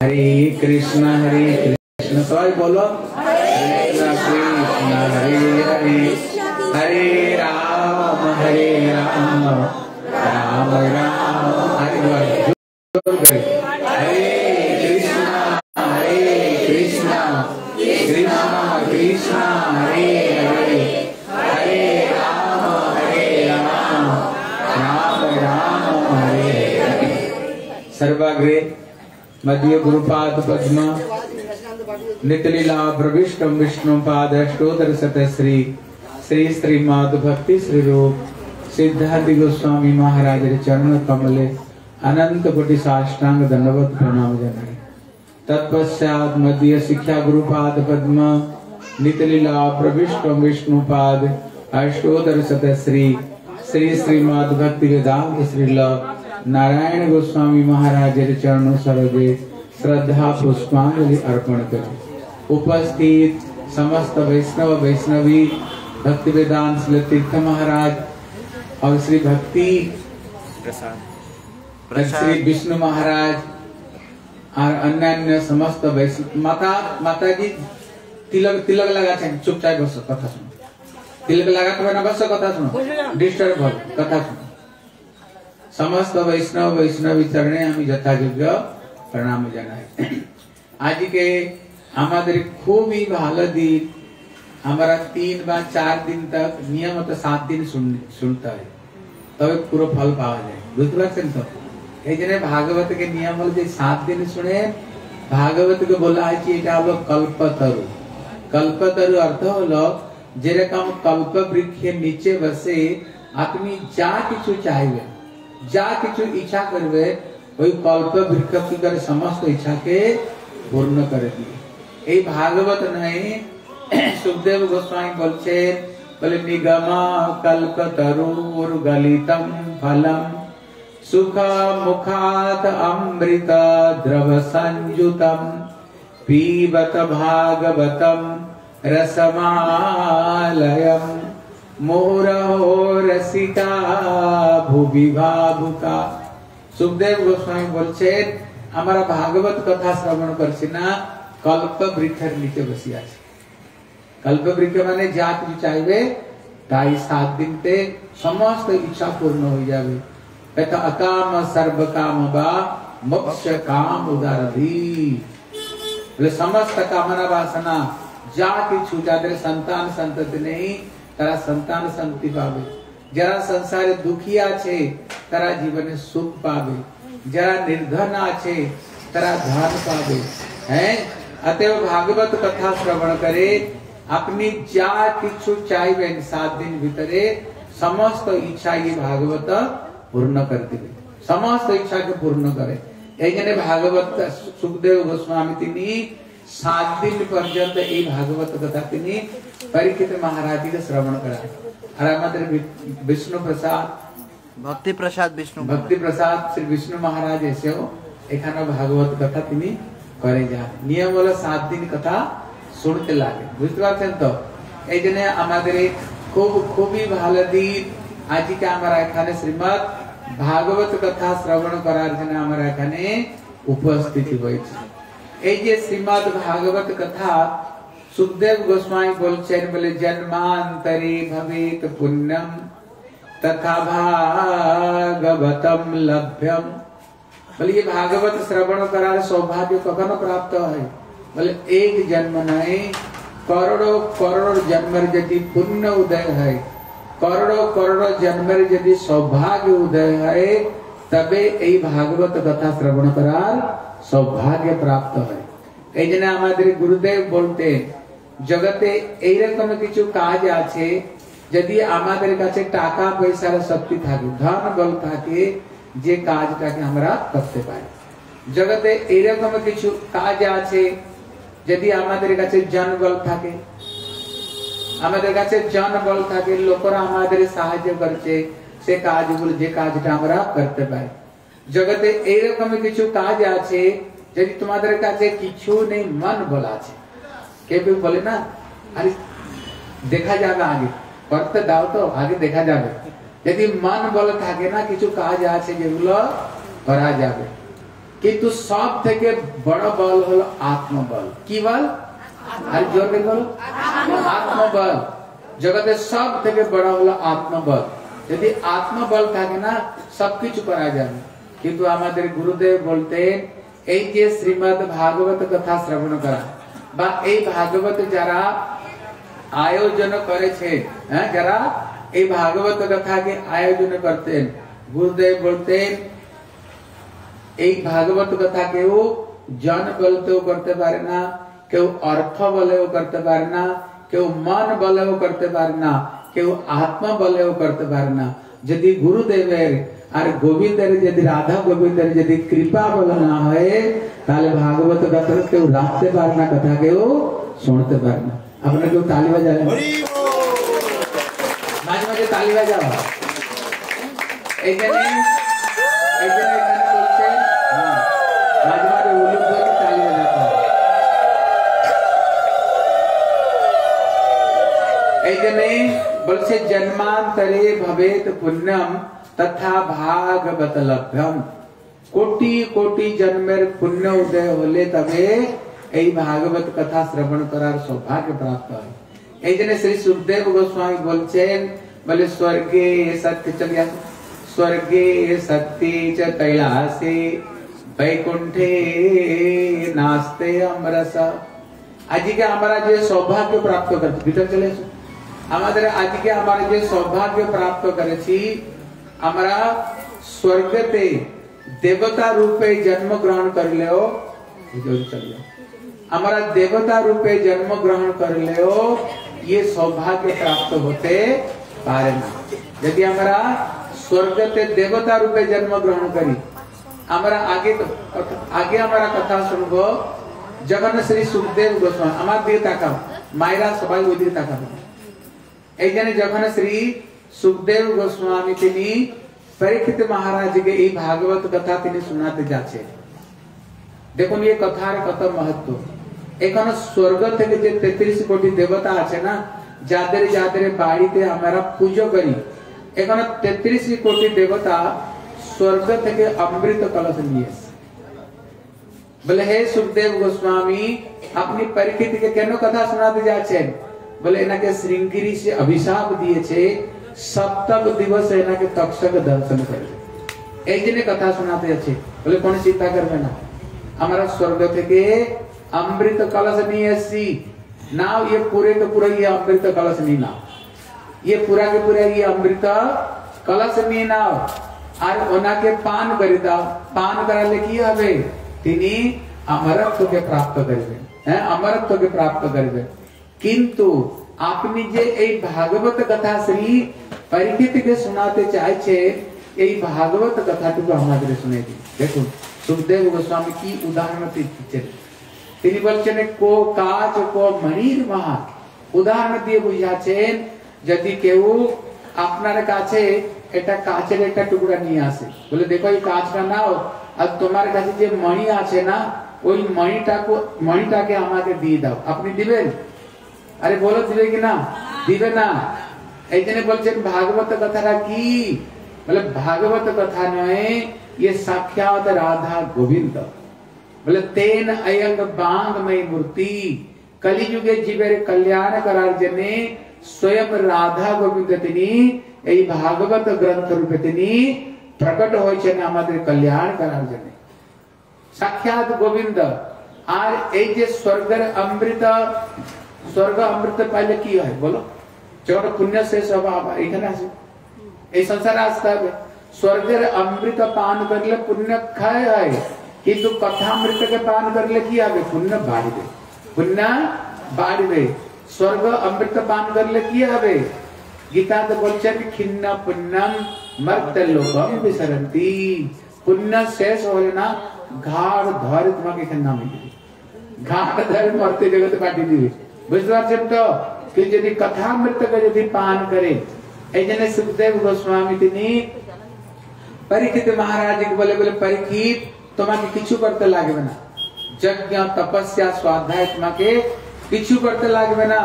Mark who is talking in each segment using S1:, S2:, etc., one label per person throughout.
S1: हरे कृष्ण सवाई बोलो कृष्ण कृष्ण हरे हरे हरे राम राम राम हरे हरे कृष्ण कृष्ण कृष्ण हरे हरे हरे राम राम हरे हरे। सर्वाग्रे मध्य गुरुपाद पद्म नितलीला प्रविष्ट विष्णुपाद अष्टोत्तर शत श्री श्री श्रीमद भक्ति श्री रूप सिद्धार्थ गोस्वामी महाराज चरण कमले अनंत कोटि साष्टांग दंडवत प्रणाम जनाए। तत्पश्चात मध्य शिक्षा गुरुपाद पद्म नितलीला प्रविष्ट विष्णुपाद अष्टोत्तर शत श्री श्री श्रीमद भक्ति वेदांत श्रील नारायण गोस्वामी महाराज चरणों सरोजे श्रद्धा पुष्पांजलि अर्पण करें। उपस्थित समस्त वैष्णव वैष्णवी भक्ति वेदांत श्री तीर्थ महाराज और श्री भक्ति प्रसाद श्री विष्णु महाराज और अन्य समस्त वैष्णव माता जी तिलक लगा चुपचाप बस कथा सुनो। तिलक लगा तो बस कथा सुनो, डिस्टर्ब हो कथा सुनो। समस्त वैष्णव वैष्णवी चरणे हम यथायोग्य प्रणाम जानाई। आज के हमारे खूब ही भालो दिन हमारा 3 बा 4 दिन तक नियमित 7 दिन सुनता है तब तो पूरा फल पावा जाए। बुझते पारछेन तो এই জন্য भागवत के नियम हलो 7 दिन सुने। भागवत के बोला है এটা হলো कल्पतरु। कल्पतरु अर्थ हलो जेरकम कल्प वृक्षের नीचे बसे आदमी जा किछु चाहबे जा किछु इच्छा करबे ওই कल्प वृक्ष की कर समस्त इच्छा के पूर्ण कर दिए। এই भागवत नहीं सुखदेव गोस्वामी बोलছে बोले निगम कल्पतरुर गलितम फलम सुख मुखात अमृत द्रव संयुतम पीबत भागवतम रसमालयम मोरहो रसिका भुवि भावुका। सुखदेव गोस्वामी बोलছে हमारा भागवत कथा श्रवण करছি না कल्प वृक्षের নিচে বসে আছে। कल्प वृक्ष माने যা কিছু চাইবে তাই 7 দিনতে সমস্ত ইচ্ছা পূর্ণ হয়ে যাবে। এটা अकाम सर्व काम बा मोक्ष काम उदारधि বলে समस्त कामना वासना যা কিছু যাদের সন্তান সন্ততি নেই তারা সন্তান শান্তি পাবে। যারা সংসারে দুঃখী আছে তারা জীবনে সুখ পাবে। যারা निर्धन আছে তারা धन पावे हैं। अतएव भागवत कथा श्रवण करे अपनी जा किछु चाहबेन 7 दिन भीतरे समस्त इच्छा ये भागवत पूर्ण कर देबे। समस्त इच्छा के पूर्ण करे। এই জন্য भागवत सुखदेव गोस्वामी তিনি 7 दिन पर्यंत এই भागवत कथा তিনি परीक्षित महाराज के श्रवण कराए। और हमारे विष्णु प्रसाद भक्ति प्रसाद श्री विष्णु महाराज ऐसे हो एखाने भागवत कथा তিনি करे जा नियम वाला 7 दिन कथा सुनते लागे। बुझते पारছেন তো এই জন্য আমাদের খুবই ভালো দিন আজকে আমরা এখানে শ্রীমদ্ ভাগবত কথা শ্রবণ করার জন্য আমরা এখানে উপস্থিত হয়েছি। এই যে শ্রীমদ্ ভাগবত কথা सुखदेव गोस्वामी बोलছেন बोले जन्मांतरे भवेत पुण्यम तथा भागवतम लभ्यम। बोले ये भागवत श्रवण करार सौभाग्य कखनो प्राप्त है बोले एक जन्म नहीं करोड़ों जन्मर यदि पुण्य उदय है करोड़ों जन्मर यदि सौभाग्य उदय है तबे এই भागवत कथा श्रवण करार सौभाग्य प्राप्त है। এই জন্য আমাদের গুরুদেব বলতেন জগতে এই রকম কিছু কাজ আছে যদি আমাদের কাছে টাকা পয়সার শক্তি থাকে ধন বল থাকে যে কাজটাকে আমরা করতে পারি। জগতে এই রকম কিছু কাজ আছে যদি আমাদের কাছে জনবল থাকে আমাদের কাছে জনবল থাকে লোকরা আমাদের সাহায্য করছে সে কাজগুলো যে কাজটা আমরা করতে পারি। জগতে এই রকম কিছু কাজ আছে যদি তোমাদের কাছে কিছু নেই मन বলা আছে কেউ বলে না আরে দেখা যাবে আগে করতে দাও তো আগে দেখা যাবে। যদি मन বলে থাকে না কিছু কাজ আছে যেগুলো করা যাবে কিন্তু সব থেকে বড় বল হলো আত্মবল। কি বল? আর জোরে বল, আত্মবল। জগতের সব থেকে বড় হলো আত্মবল। যদি আত্মবল থাকে না সবকিছু করা যাবে। কিন্তু আমাদের গুরুদেব বলতেন এই যে শ্রীমদ ভাগবত কথা শ্রবণ করা বা এই ভাগবত যারা আয়োজন করেছে, হ্যাঁ, যারা এই ভাগবত কথাকে আয়োজন করতেন, গুরুদেব বলতেন এই ভাগবত কথা কেউ জন বলতেও করতে পারে না, কেউ অর্থ বলেও করতে পারে না, কেউ মন বলেও করতে পারে না, কেউ আত্মা বলেও করতে পারে না। যদি গুরুদেবের আর গোবিন্দের যদি রাধা গোবিন্দের যদি কৃপা বলে না হয় তাহলে ভাগবত কথা কেউ রাখতে পারে না, কথা কেউ শুনতে পারে না। আপনারা কেউ তালি বাজাবেন, মাঝে মাঝে তালি বাজাও। এইখানে বলছে মাঝে মাঝে উলুক ধরে তালি বাজাতে হবে। এইখানে বলছে জন্মান্তরে ভবেত পুণ্যম তথা ভাগবত লভ্যম। কোটি কোটি জন্মের পুণ্য উদয় হলে তবে এই ভাগবত কথা শ্রবণ করার সৌভাগ্য প্রাপ্ত হয়। এই জন্য শ্রী সুখদেব গোস্বামী বলছেন, বলে স্বর্গে সত্য চলিয়া স্বর্গে সত্যি চ কৈলাসে বৈকুণ্ঠে নাস্তে অমরস। আজকে আমরা যে সৌভাগ্য প্রাপ্ত করছি, ভিতরে চলে এসো, আমাদের আজকে আমরা যে সৌভাগ্য প্রাপ্ত করেছি, আমরা স্বর্গতে দেবতা রূপে জন্ম গ্রহণ করলেও আমরা দেবতা রূপে জন্ম গ্রহণ করলেও ये सौभाग्य प्राप्त होते पारे ना। यदि हमारा स्वर्गते देवता रूपे जन्म ग्रहण करी हमारा आगे हमारा कथा सुनबो। जगन श्री सुखदेव गोस्वामी हमार दिए ताका मायरा सबाई वो दिए ताका एक जने जगन श्री सुखदेव गोस्वामी तिनी परीक्षित महाराज के এই भागवत कथा तिनी सुनाते जाचे। देखो ये कथार कत महत्व। এখানে স্বর্গ থেকে যে 33 কোটি দেবতা আছে না, যাদের যাদের বাড়িতে আমরা পূজা করি, এখানে 33 কোটি দেবতা স্বর্গ থেকে অমৃত কলস নিয়ে আসে। বলে হে সুখদেব গোস্বামী আপনি পরীক্ষিতকে কেন কথা শোনাতে যাচ্ছেন? বলে এনাকে শ্রীঙ্গিরি সে অভিশাপ দিয়েছে, সপ্তম দিবস এনাকে তক্ষক দর্শন করবে, এই জন্য কথা শোনাতে যাচ্ছে। বলে কোন চিন্তা করবে না, আমরা স্বর্গ থেকে अमृत कलश नहीं ऐसी नाव, ये पूरे तो पूरा ये अमृत कलश नहीं नाव, ये पूरा के पूरा ये अमृत कलश नहीं नाव। और ओना के पान करिता पान कराले की हवे तिनी अमरत्व के प्राप्त करबे, हैं अमरत्व के प्राप्त करबे। किंतु आपनी जे এই भागवत कथा श्री परीक्षित के सुनाते चाहे এই भागवत कथाটুকু আমাদের শুনে দিন। দেখুন সুখদেব গোস্বামী কি উদাহরণ দিচ্ছেন। তিনি বলছেন কো কাচ কো মণির মহা উদাহরণ দিয়ে বুঝাচ্ছেন। যদি কেউ আপনার কাছে এটা কাচের একটা টুকরা নিয়ে আসে, বলে দেখো এই কাচটা নাও, আর তোমার কাছে যে মণি আছে না ওই মণিটাকে আমাকে দিয়ে দাও, আপনি দিবেন? আরে বলো দিবে কি না? দিবে না। এই জন্য বলছেন ভাগবত কথাটা কি? বলে ভাগবত কথা নয়, ये साक्षात राधा गोविंद। बोले तेन अयंग बांगमय मूर्ति कलिजुगे जीवेर कल्याण करार जने स्वयं राधा गोविंद तिनी এই भागवत ग्रंथ रूपे तिनी प्रकट হয়েছেন আমাদের कल्याण करार जने साक्षात गोविंद। আর এই যে স্বর্গের অমৃত, স্বর্গ অমৃত পাইলে কি হয় বলো? যখন পুণ্য শেষ হবে এখানে আসে, এই সংসারে আসতে হবে। স্বর্গের অমৃত পান করলে পুণ্য ক্ষয় হয়, কিন্তু কথামৃত के पान करले की आवे पुण्य बाढ़वे, पुण्य बाढ़वे। स्वर्ग अमृत पान करले की आवे? गीता तो बोलছেন खिन्न पुण्यम मर्त्य लोकम विसरन्ति। पुण्य शेष होले ना घाड़ धरे তোমাকে এখানে নামে দিবে, ঘাড় ধরে মর্তে জগৎ কাটি দিবে। বুঝতে পারছেন তো? कि যদি কথামৃত के যদি पान करे, এই জন্য সুখদেব গোস্বামী তিনি পরীক্ষিত महाराज के बोले परीक्षित তোমাকে কিছু করতে লাগবে না, যজ্ঞ তপস্যা স্বাধ্যায় তোমাকে কিছু করতে লাগবে না,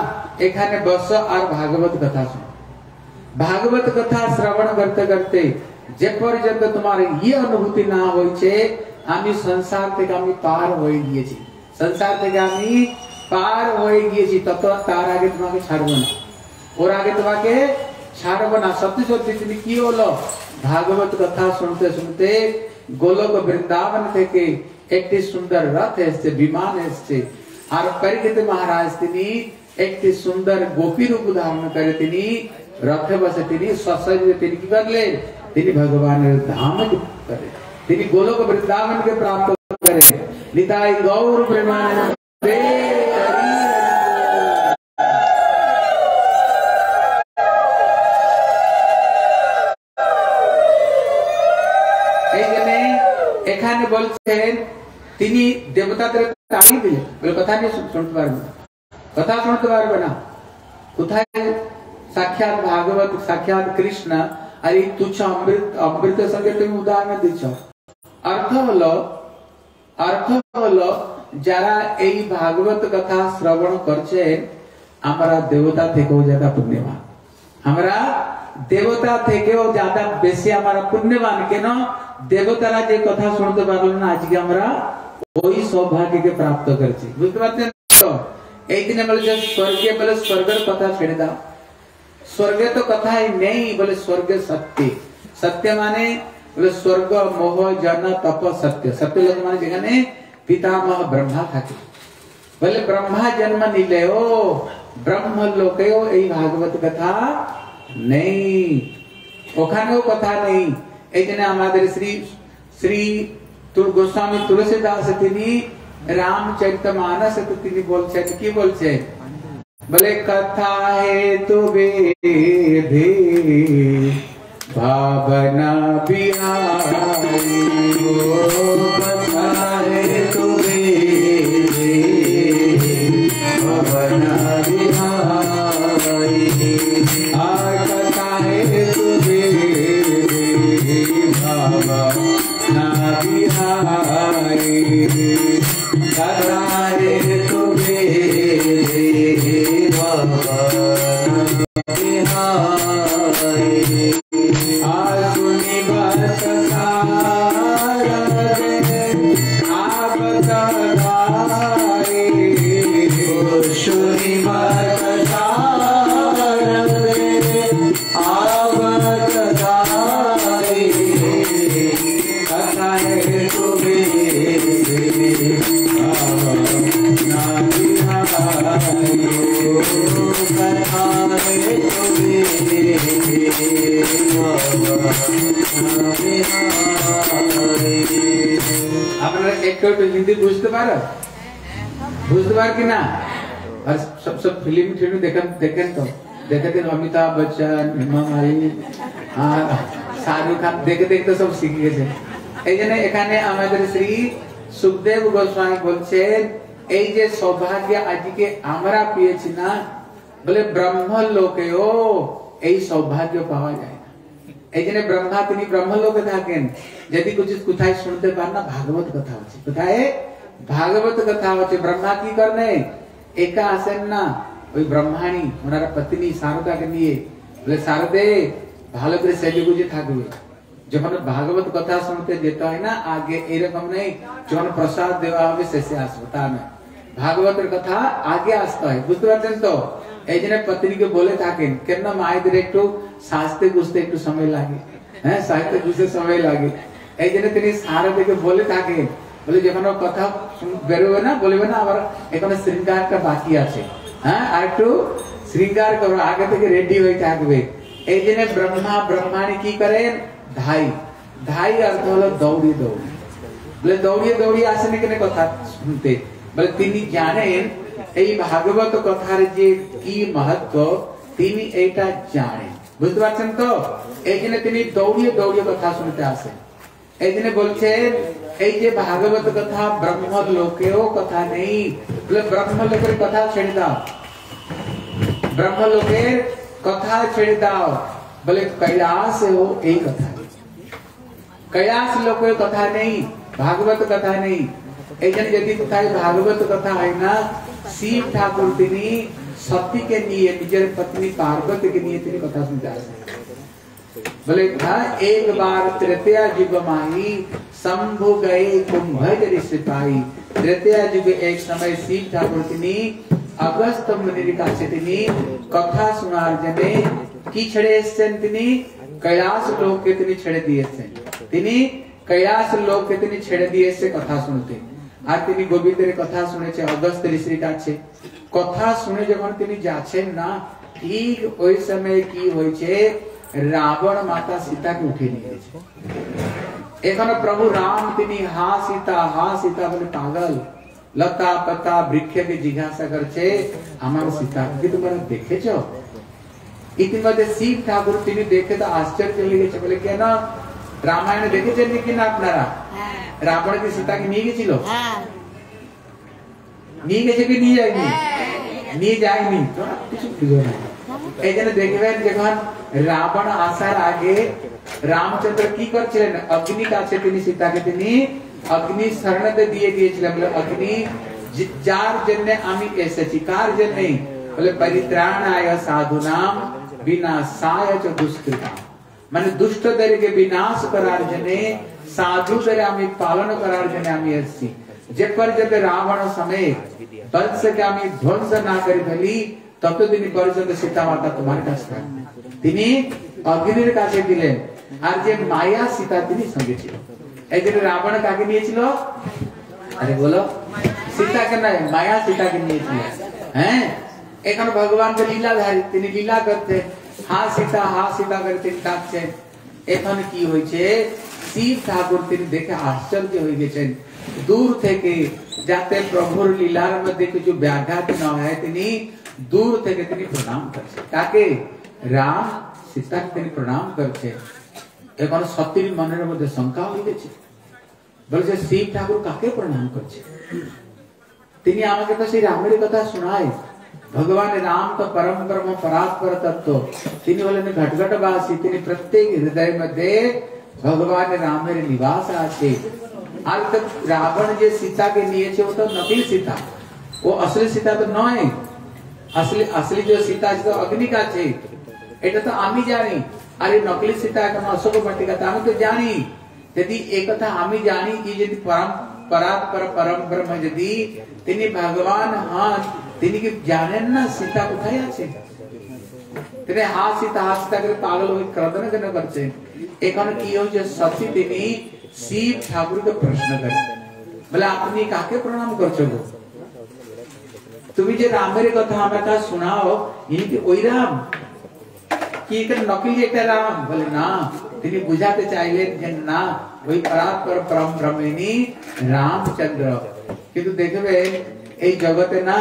S1: এখানে বসো আর ভাগবত কথা শোনো। भागवत कथा श्रवण करते करते जे पर्यंत तुम्हारे ये अनुभूति ना होइछे आमी संसार থেকে আমি পার হয়ে গিয়েছি, संसार থেকে আমি পার হয়ে গিয়েছি, তত তার আগে তোমাকে ছাড়বো না, ওর আগে তোমাকে ছাড়বো না। সত্যি সত্যি তিনি কি হলো, ভাগবত কথা শুনতে শুনতে গোলক বৃন্দাবন থেকে একটি সুন্দর রথ এসছে, বিমান এসছে, আর পরীক্ষিত মহারাজ তিনি একটি সুন্দর গোপী রূপ ধারণ করে তিনি রথে বসে তিনি সশরীরে তিনি কি করলেন, তিনি ভগবানের ধাম করে, তিনি গোলক বৃন্দাবন के प्राप्त करे। निताई गौर प्रेमानंदे এইখানে এখানে বলছেন তিনি দেবতাদের তাড়িয়ে দিলেন, বলে কথা নিয়ে শুনতে পারবে না, কথা শুনতে পারবে না। কোথায় সাক্ষাৎ ভাগবত, সাক্ষাৎ কৃষ্ণ, আর এই তুচ্ছ অমৃতের সঙ্গে তুমি উদাহরণ দিচ্ছ। अर्थ हलो যারা এই ভাগবত কথা শ্রবণ করছেন আমরা দেবতা থেকেও ज्यादा पुण्यवान, আমরা দেবতা থেকেও ज्यादा বেশি আমরা পুণ্যবান। কেন? দেবতারা যে কথা শুনতে পারলো না, আজকে আমরা ওই সৌভাগ্যকে প্রাপ্ত করেছি। বুঝতে পারছেন তো? এই দিনে বলে যে স্বর্গে, বলে স্বর্গের কথা ছেড়ে দাও, স্বর্গে তো কথাই নেই, বলে স্বর্গে সত্য, সত্য মানে बोले स्वर्ग मोह जन तप सत्य, सत्य लोक माने जेखाने पितामह ब्रह्मा থাকে, बोले ब्रह्मा जन्म निलेओ ब्रह्म लोकेओ এই ভাগবত কথা নেই, ওখানেও কথা নেই। এইজন্য আমাদের শ্রী গোস্বামী তুলসীদাস তিনি রামচরিতমানস তিনি বলছেন, কি বলছেন, বলে কথা হেতু বেদে भावना बिहारी, कथा हेतु बेदे भावना बिहारी, कथा हेतु बेदे भावना बिहारी, कथा हेतु बेदे भावना बिहारी। आसुनी भक्त सारदे आप तदारी, सुनी भक्त सारदे आप तदारी, कथा हेतु बेदे भावना बिहारी, कथा हेतु बेदे আপনারা একটু হিন্দি বুঝতে পারো, বুঝতে পার কি না? আর সব ফিল্ম দেখেন তো, দেখেন অমিতাভ বচ্চন, হেমা মালিনী আর শাহরুখ খান, দেখে দেখতে সব শিখে গেছে। এই জন্য এখানে আমাদের শ্রী সুখদেব গোস্বামী বলছেন এই যে সৌভাগ্য আজকে আমরা পেয়েছি না, বলে ব্রহ্ম লোকেও এই সৌভাগ্য পাওয়া যায় না। এই জন্য ব্রহ্মা তিনি ব্রহ্মলোকে থাকেন, যদি কিছু কোথায় শুনতে পান না, ভাগবত কথা হচ্ছে, কোথায় ভাগবত কথা হচ্ছে। ব্রহ্মা কি করনে একা আসেন না, ওই ব্রহ্মাণী ওনার পত্নী শারদাকে নিয়ে, বলে শারদে ভালো করে সেজে গুজে থাকবে। যখন ভাগবত কথা শুনতে যেতে হয় না, আগে এরকম নেই যখন প্রসাদ দেওয়া হবে শেষে আসবো, তা নয়, ভাগবতের কথা আগে আসতে হয়। বুঝতে পারছেন তো? এই জন্য পত্নীকে বলে থাকেন, কেন মায়েদের একটু সাজতে গুজতে একটু সময় লাগে, হ্যাঁ সাজতে গুজতে সময় লাগে। এই জন্য তিনি শারদাকে বলে থাকেন, বলে যখন কথা বেরোবে না, বলবে না আবার এখানে শৃঙ্গারটা বাকি আছে, হ্যাঁ আর একটু শৃঙ্গার করো, আগে থেকে রেডি হয়ে থাকবে। এই জন্য ব্রহ্মাণী কি করেন, ধাই, ধাই অর্থ হলো দৌড়িয়ে দৌড়ি, বলে দৌড়িয়ে দৌড়িয়ে আসেন এখানে কথা শুনতে, বলে তিনি জানেন এই ভাগবত কথার যে কি महत्व তিনি এটা জানেন। বুঝতে পারছেন তো? এই জন্য তিনি দৌড়িয়ে দৌড়িয়ে কথা শুনতে আসেন। এই জন্য বলছেন এই যে ভাগবত কথা ব্রহ্ম লোকেও কথা নেই, বলে ব্রহ্ম লোকের কথা ছেড়ে দাও, ব্রহ্ম লোকের কথা ছেড়ে দাও, বলে কৈলাস हो এই কথা, কৈলাস লোকের কথা নেই, ভাগবত কথা নেই। এই জন্য যদি কোথায় ভাগবত কথা হয় না, শিব ঠাকুর তিনি সতীকে নিয়ে নিজের পত্নী পার্বতীকে নিয়ে তিনি কথা শুনতে আসেন। बोले एक बार तृतीया युग माही शंभु गए कुंभजरी सिपाही। त्रेतया जुगे एक समय शिव ठाकुर तिनी अगस्त मुनि काছে তিনি কথা শোনার জন্য কি ছেড়ে এসেছেন, তিনি কৈলাস লোককে তিনি ছেড়ে দিয়েছেন। তিনি কৈলাস লোককে তিনি ছেড়ে দিয়েছে কথা শুনতে। আর তিনি গোবিন্দের কথা শুনেছে অগস্ত্য ঋষির কাছে। কথা শুনে যখন তিনি যাচ্ছেন না, ঠিক ওই সময় কি হয়েছে, রাবণ মাতা সীতাকে উঠিয়ে নিয়ে গেছে। এখানে প্রভু রাম তিনি হা সীতা বলে পাগল, লতা পাতা বৃক্ষকে জিজ্ঞাসা করছে আমার সীতাকে তোমরা দেখেছ? ইতিমধ্যে শিব ঠাকুর তিনি দেখে তো আশ্চর্য লেগেছে, বলে কেন রামায়ণে দেখেছেন নাকি না আপনারা? রাবণ কি সীতাকে নিয়ে গেছিল? নিয়ে গেছে কি নিয়ে যায়নি? নিয়ে যায়নি, কিছু বুঝো না। এই জন্য দেখবেন যখন রাবণ আসার আগে রামচন্দ্র কি করছিলেন, অগ্নি কাছে তিনি সীতাকে তিনি অগ্নি শরণতে দিয়ে দিয়েছিলেন। বলে অগ্নি যার জন্য আমি এসেছি, কার জন্য? বলে পরিত্রাণায় সাধুনাম বিনাশায় চ দুষ্কৃতাম, মানে দুষ্টদেরকে বিনাশ করার জন্য, সাধুদের আমি পালন করার জন্য আমি এসেছি। যে পর্যন্ত রাবণ সমেত বংশকে আমি ধ্বংস না করে ফেলি, ততদিন পর্যন্ত সীতা মাতা তোমার কাছে থাকবে। তিনি অগ্নির কাছে দিলেন। আর যে মায়া সীতা তিনি সঙ্গে ছিল। এই জন্য রাবণ কাকে নিয়েছিল? আরে বলো, সীতাকে নয়, মায়া সীতাকে নিয়েছিল। হ্যাঁ, এখন ভগবান তো লীলাধারী, তিনি লীলা করতে হা সীতা করে তিনি ডাকছেন। এখন কি হয়েছে, শিব ঠাকুর তিনি দেখে আশ্চর্য হয়ে গেছেন। দূর থেকে যাতে প্রভুর লীলার মধ্যে কিছু ব্যাঘাত না হয়, তিনি দূর থেকে তিনি প্রণাম করছে। কাকে? রাম সীতাকে তিনি প্রণাম করছে। এখন সত্যির মনের মধ্যে শঙ্কা হয়ে গেছে, বলছে শিব ঠাকুর কাকে প্রণাম করছে? তিনি আমাকে তো সেই রামের কথা শোনায়। ভগবান রাম তো পরম ব্রহ্ম পরাৎপর তত্ত্ব, তিনি হলেন ঘটঘটবাসী। তিনি প্রত্যেক হৃদয় মধ্যে ভগবান রামের নিবাস আছে। আর তো রাবণ যে সীতাকে নিয়েছে ও তো নকলি সীতা, ও আসলি সীতা তো নয়। আসলি যে সীতা আছে তো অগ্নি কাছে, এটা তো আমি জানি। আর এই নকলি সীতা এখন অশোক বাটিকা, আমি তো জানি। যদি এই কথা আমি জানি, কি যদি পরাৎপর পরম ব্রহ্ম যদি তিনি ভগবান হন, তিনি কি জানেন না সীতা কোথায় আছে? তিনি হা সীতা করে পাগল হয়ে ক্রদন কেন করছেন? এখন কি হচ্ছে, সত্যি তিনি শিব ঠাকুরকে প্রশ্ন করেন, বলে আপনি কাকে প্রণাম করছো গো? তুমি যে রামের কথা আমাকে শোনাও, ইনি কি ওই রাম কি নকলি একটা রাম? বলে না, তিনি বুঝাতে চাইলেন যে না, ওই পরাৎপর পরম ব্রহ্মিনী রামচন্দ্র। কিন্তু দেখবেন এই জগতে না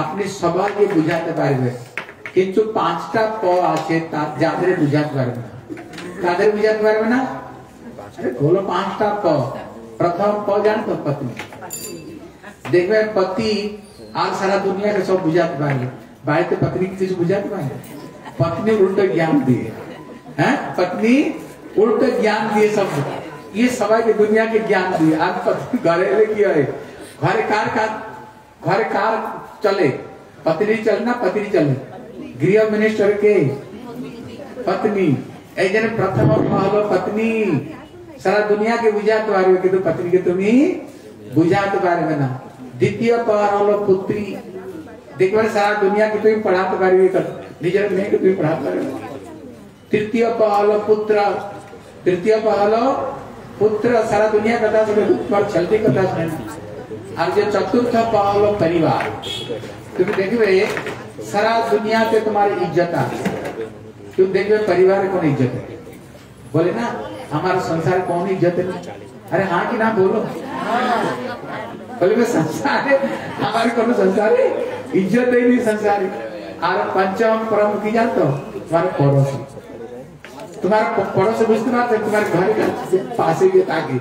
S1: আপনি সবাইকে বুঝাতে পারবেন, কিন্তু 5টা প আছে যাদের বুঝাতে পারবে না। তাদের বুঝাতে পারবে না? আরে বলো 5টা প। প্রথম প জানতো? পত্নী। দেখবেন পতি আর সারা দুনিয়াকে সব বুঝাতে পারবে, বাড়িতে পত্নীকে কিছু বুঝাতে পারবে? पत्नी उल्टा ज्ञान दिए, हैं? पत्नी उल्टा ज्ञान दिए सब, ये सवाई की दुनिया के ज्ञान दिए। आज पत्नी घरे किया है, घर कार चले, पत्नी चलना, पत्नी चले। गृह मिनिस्टर के पत्नी, ऐसे प्रथम हलो पत्नी सारा दुनिया के बुझाते पारे, किंतु पत्नी के तुम्हें बुझाते पारे ना। द्वितीय पार हलो पुत्री, देखो सारा दुनिया की तुम्हें पढ़ाते पारे, निजर में के तुम्हें पढ़ाते पारे। तृतीय पहलो पुत्र, सारा दुनिया कथा सुने, पर चलती कथा सुने। और जो चतुर्थ पहलो परिवार, तुम्हें देखिए सारा दुनिया पे तुम्हारी इज्जत आ, तुम देखिए परिवार कौन इज्जत है? बोले ना हमारा संसार कौन इज्जत है? अरे हाँ कि ना बोलो। बोले मैं संसार है, हमारे कौन संसार है? इज्जत ही नहीं संसार है। और पंचम परम की जानते हो? तुम्हारे पड़ोसी, तुम्हारे पड़ोसी बुझते पारते, तुम्हारे घर के पास ही ताकि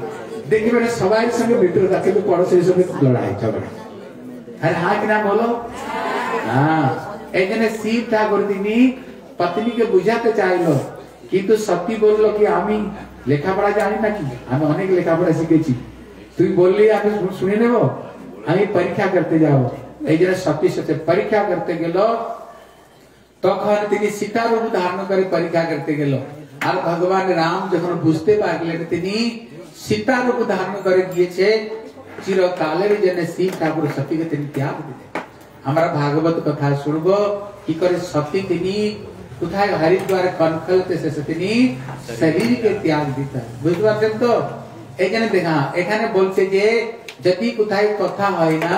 S1: देखिए मैंने सवाई संगे मित्रता के तो पड़ोसी संगे लड़ाई झगड़ा। अरे हाँ कि ना बोलो? हाँ, एक शिव ठाकुर তিনি পত্নীকে বুঝাতে চাইলো, কিন্তু সত্যি বললো কি আমি লেখাপড়া জানি নাকি, আমি অনেক লেখাপড়া শিখেছি, তুই বললি আমি শুনে নেব, আমি পরীক্ষা করতে যাব। এই জন্য সত্যি সত্যি পরীক্ষা করতে গেল, তখন তিনি সীতা রূপ ধারণ করে পরীক্ষা করতে গেল। আর ভগবান রাম যখন বুঝতে পারলেন তিনি सीता रूप धारण करे গিয়েছে চিরকালের জন্য শিব ঠাকুর সতীকে তিনি ত্যাগ দিলেন। আমরা ভাগবত কথা শুনব কি করে সতী তিনি কোথায় হরিদ্বার কনখলতে শেষে তিনি শরীরকে ত্যাগ দিতেন। বুঝতে পারছেন তো? এখানে দেখা এখানে বলছে যে যদি কোথায় কথা হয় না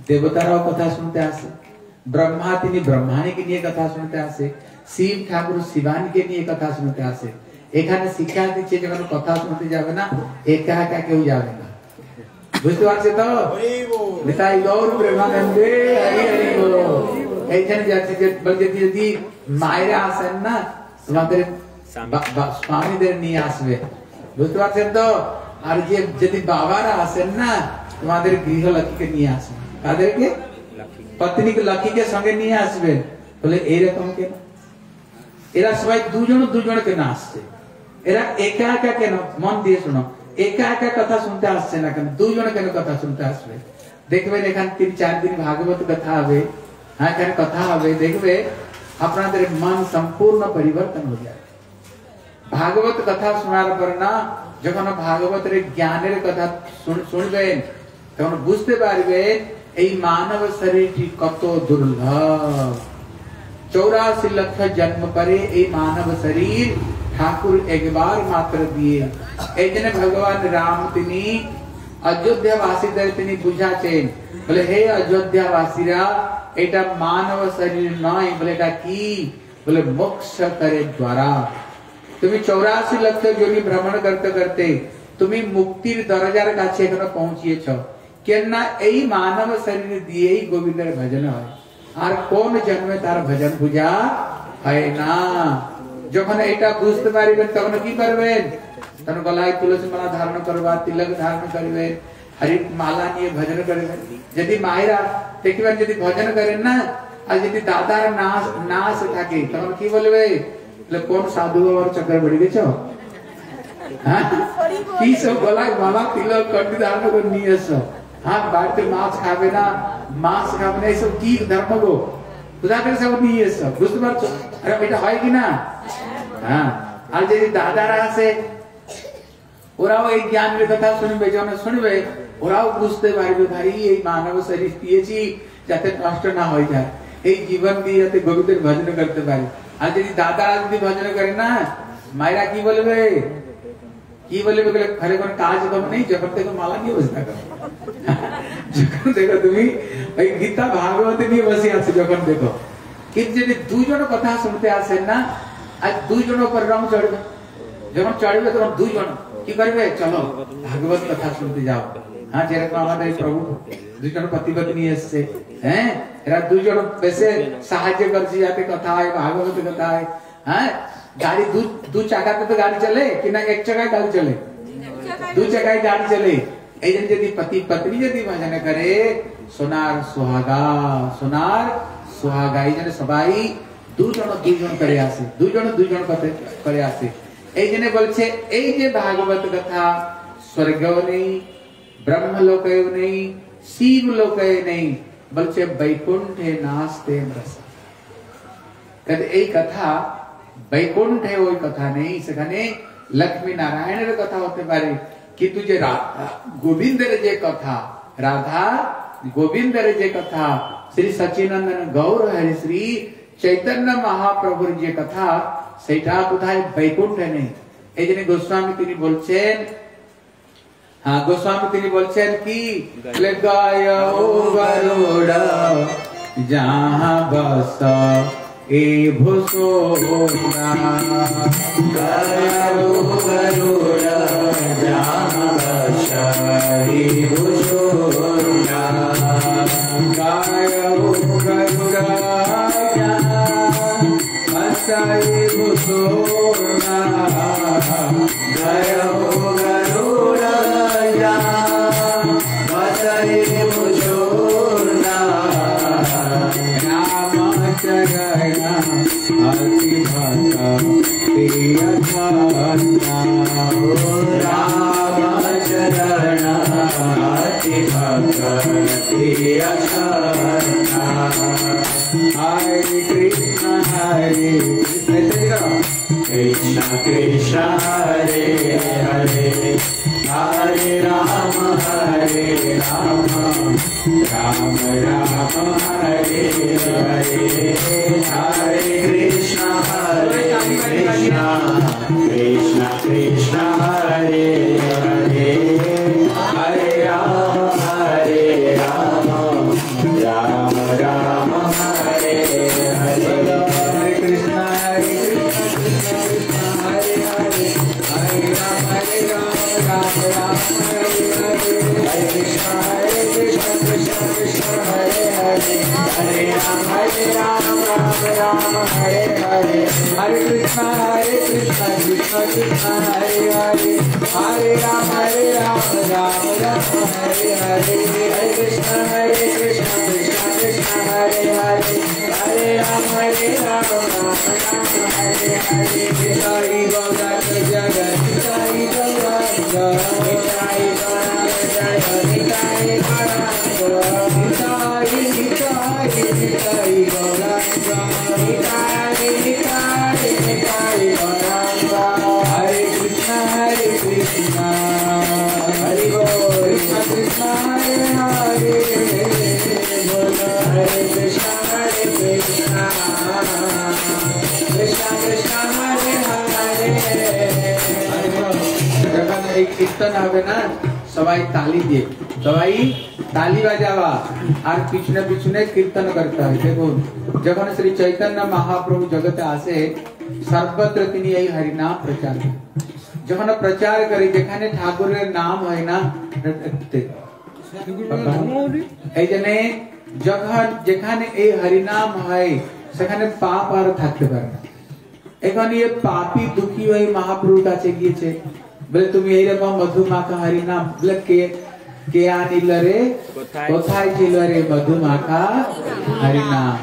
S1: দেবতারাও কথা শুনতে আসে, ব্রহ্মা তিনি ব্রহ্মাণীকে নিয়ে কথা শুনতে আসে, শিব ঠাকুর শিবানীকে নিয়ে কথা শুনতে আসে। এখানে শিক্ষা দিচ্ছে যখন কথা শুনতে যাবে না একা একা কেউ যাবে না। বুঝতে পারছে তো? নিতাই গৌর প্রেমানন্দে হরি হরি বল। এইখানে যাচ্ছে যে বলছে যদি মায়েরা আসেন না তোমাদের স্বামীদের নিয়ে আসবে। বুঝতে পারছেন তো? আর যে যদি বাবারা আসেন না তোমাদের গৃহলক্ষ্মীকে নিয়ে আসবে। তাদেরকে পত্নীকে লক্ষ্মীকে সঙ্গে নিয়ে আসবেন। বলে এইরকম কেন? এরা সবাই দুজন দুজন কেন আসছে? এরা একা একা কেন? মন দিয়ে শোনো, একা একা কথা শুনতে আসছে না কেন? দুজন কেন কথা শুনতে আসবে? দেখবেন এখানে 3-4 দিন ভাগবত কথা হবে, হ্যাঁ এখানে কথা হবে, দেখবে আপনাদের মন সম্পূর্ণ পরিবর্তন হয়ে যাবে। ভাগবত কথা শোনার পর না যখন ভাগবতের জ্ঞানের কথা শুনবেন তখন বুঝতে পারবেন এই মানব শরীরটি কত দুর্লভ। 84 লক্ষ জন্ম পরে এই মানব শরীর ঠাকুর একবার মাত্র দিয়ে। এই জন্য ভগবান রাম তিনি অযোধ্যাবাসীদের তিনি বুঝাচ্ছেন, বলে হে অযোধ্যাবাসীরা এটা মানব শরীর নয়, বলে এটা কি? বলে মোক্ষ করে দ্বারা। তুমি 84 লক্ষ যোনি ভ্রমণ করতে করতে তুমি মুক্তির দরজার কাছে এখনো পৌঁছিয়েছ। কেননা এই মানব শরীর দিয়েই গোবিন্দের ভজন হয়, আর কোন জন্মে তার ভজন পূজা হয় না। যখন এটা বুঝতে পারবেন তখন কি করবেন? তখন গলায় তুলসী মালা ধারণ করবা, তিলক ধারণ করবেন, হরি মালা নিয়ে ভজন করবেন। যদি মায়েরা দেখবেন যদি ভজন করেন না আর যদি দাদার নাচ থাকে তখন কি বলবে? কোন সাধু বাবার চক্কর বেড়ে গেছ? কি সব গলায় মালা তিলক কন্টি ধারণ করে নিয়ে এসো। হ্যাঁ বাড়িতে মাছ খাবে না, মাছ খাবে না, এইসব কি ধর্ম গো? কোথাকে সব নিয়ে এসো। বুঝতে পারছো? আরে এটা হয় কিনা? হ্যাঁ। আর যদি দাদারা আছে ওরাও এই জ্ঞানের কথা শুনবে, যখন শুনবে ওরাও বুঝতে পারবে ভাই এই মানব শরীর দিয়েছি যাতে নষ্ট না হয়ে যায়, এই জীবন দিয়ে যাতে গোবিন্দের ভজন করতে পারে। আর যদি দাদারা যদি ভজন করে না মায়েরা কি বলবে? কি বলবে? ঘরে কোনো কাজ কম নেই, যখন দেখো মালা নিয়ে বসে থাকো। যখন দেখো তুমি ওই গীতা ভাগবত নিয়ে বসে আছো যখন দেখো। কিন্তু যদি দুজন কথা শুনতে আসেন না আর দুজনের উপর রং চড়বে, যখন চড়বে তখন দুজন কি করবে? চলো ভাগবত কথা শুনতে যাও। হ্যাঁ যেরকম আমাদের প্রভু দুজন পতিপতি নিয়ে এসছে, হ্যাঁ এরা দুজন বেশে সাহায্য করছে যাতে কথা হয়, ভাগবত কথা হয়। হ্যাঁ গাড়ি দু চাকাতে তো গাড়ি চলে কিনা এক চাকায় গাড়ি চলে? দু চাকায় গাড়ি চলে। এই জন্য যদি পতি পত্নী যদি ভজন করে সোনার সোহাগা, সোনার সোহাগা। এই জন্য সবাই দুজন করে আসে, দুজন করে আসে। এই জন্য বলছে এই যে ভাগবত কথা স্বর্গেও নেই, ব্রহ্মলোকেও নেই, শিব লোকে নেই, বলছে বৈকুণ্ঠে নাস্তে রসা। এই কথা বৈকুণ্ঠে ওই কথা নেই, সেখানে লক্ষ্মী নারায়ণের কথা হতে পারে, কিন্তু যে রাধা গোবিন্দের যে কথা, রাধা গোবিন্দের যে কথা, শ্রী সচিনন্দন গৌর হরি শ্রী চৈতন্য মহাপ্রভুর যে কথা সেটা কোথায়? বৈকুণ্ঠে নেই। এই জন্য গোস্বামী তিনি বলছেন, হ্যাঁ গোস্বামী তিনি বলছেন কি? গায় গরুড় যাহা বস এ ভূষোনা, গায় গরুড় যাহা বস এ ভূষোনা, গায় গরুড় যাহা ভূষোনা, গায় গরুড় अति भक्ता राम चरण अति भक्ता हरे कृष्ण हरे Krishna Krishna Krishna Hare Hare Hare Rama, Rama Rama, Hare Hare, Hare Krishna, Krishna Krishna, Hare Hare, Hare Rama, Rama Rama, Hare Hare, Hare Krishna, Krishna Hare Hare, Hare Rama, Rama Rama, Hare Hare, Hare Krishna, Krishna Krishna, Hare Hare, Hare Rama, Rama Rama, Hare Hare, Hare Krishna, Krishna Krishna, Hare Hare, Hare Rama, Rama Rama, Hare Hare, Hare Krishna, Krishna Krishna, Hare Hare, Hare Rama, Rama Rama, Hare Hare, Sai Gaura Jagat, Sai Gaura Jagat, Sai Gaura Jagat, Sai Gaura Hare Krishna, Hare Bol, Krishna Krishna, Hare Hare, Hare Krishna, Krishna Krishna, Hare Hare, যখন এই কীর্তন হবে না সবাই তালি দিয়ে, সবাই তালি বাজাবা আর পিছনে পিছনে কীর্তন করতে হয়। দেখুন যখন শ্রী চৈতন্য মহাপ্রভু জগতে আসে সর্বত্র তিনি এই হরিনাম প্রচার করেন। যখন প্রচার করে যেখানে ঠাকুরের নাম হয় না এই জন্য যখন যেখানে এই হরিনাম হয় সেখানে পাপ আর থাকতে পারে না। এখন এই পাপী দুঃখী হয়ে মহাপ্রভুর কাছে গিয়েছে, বলে তুমি এইরকম মধুমাখা হরিনাম, বলে কে আনিল রে, কোথায় ছিল রে মধুমাখা হরিনাম,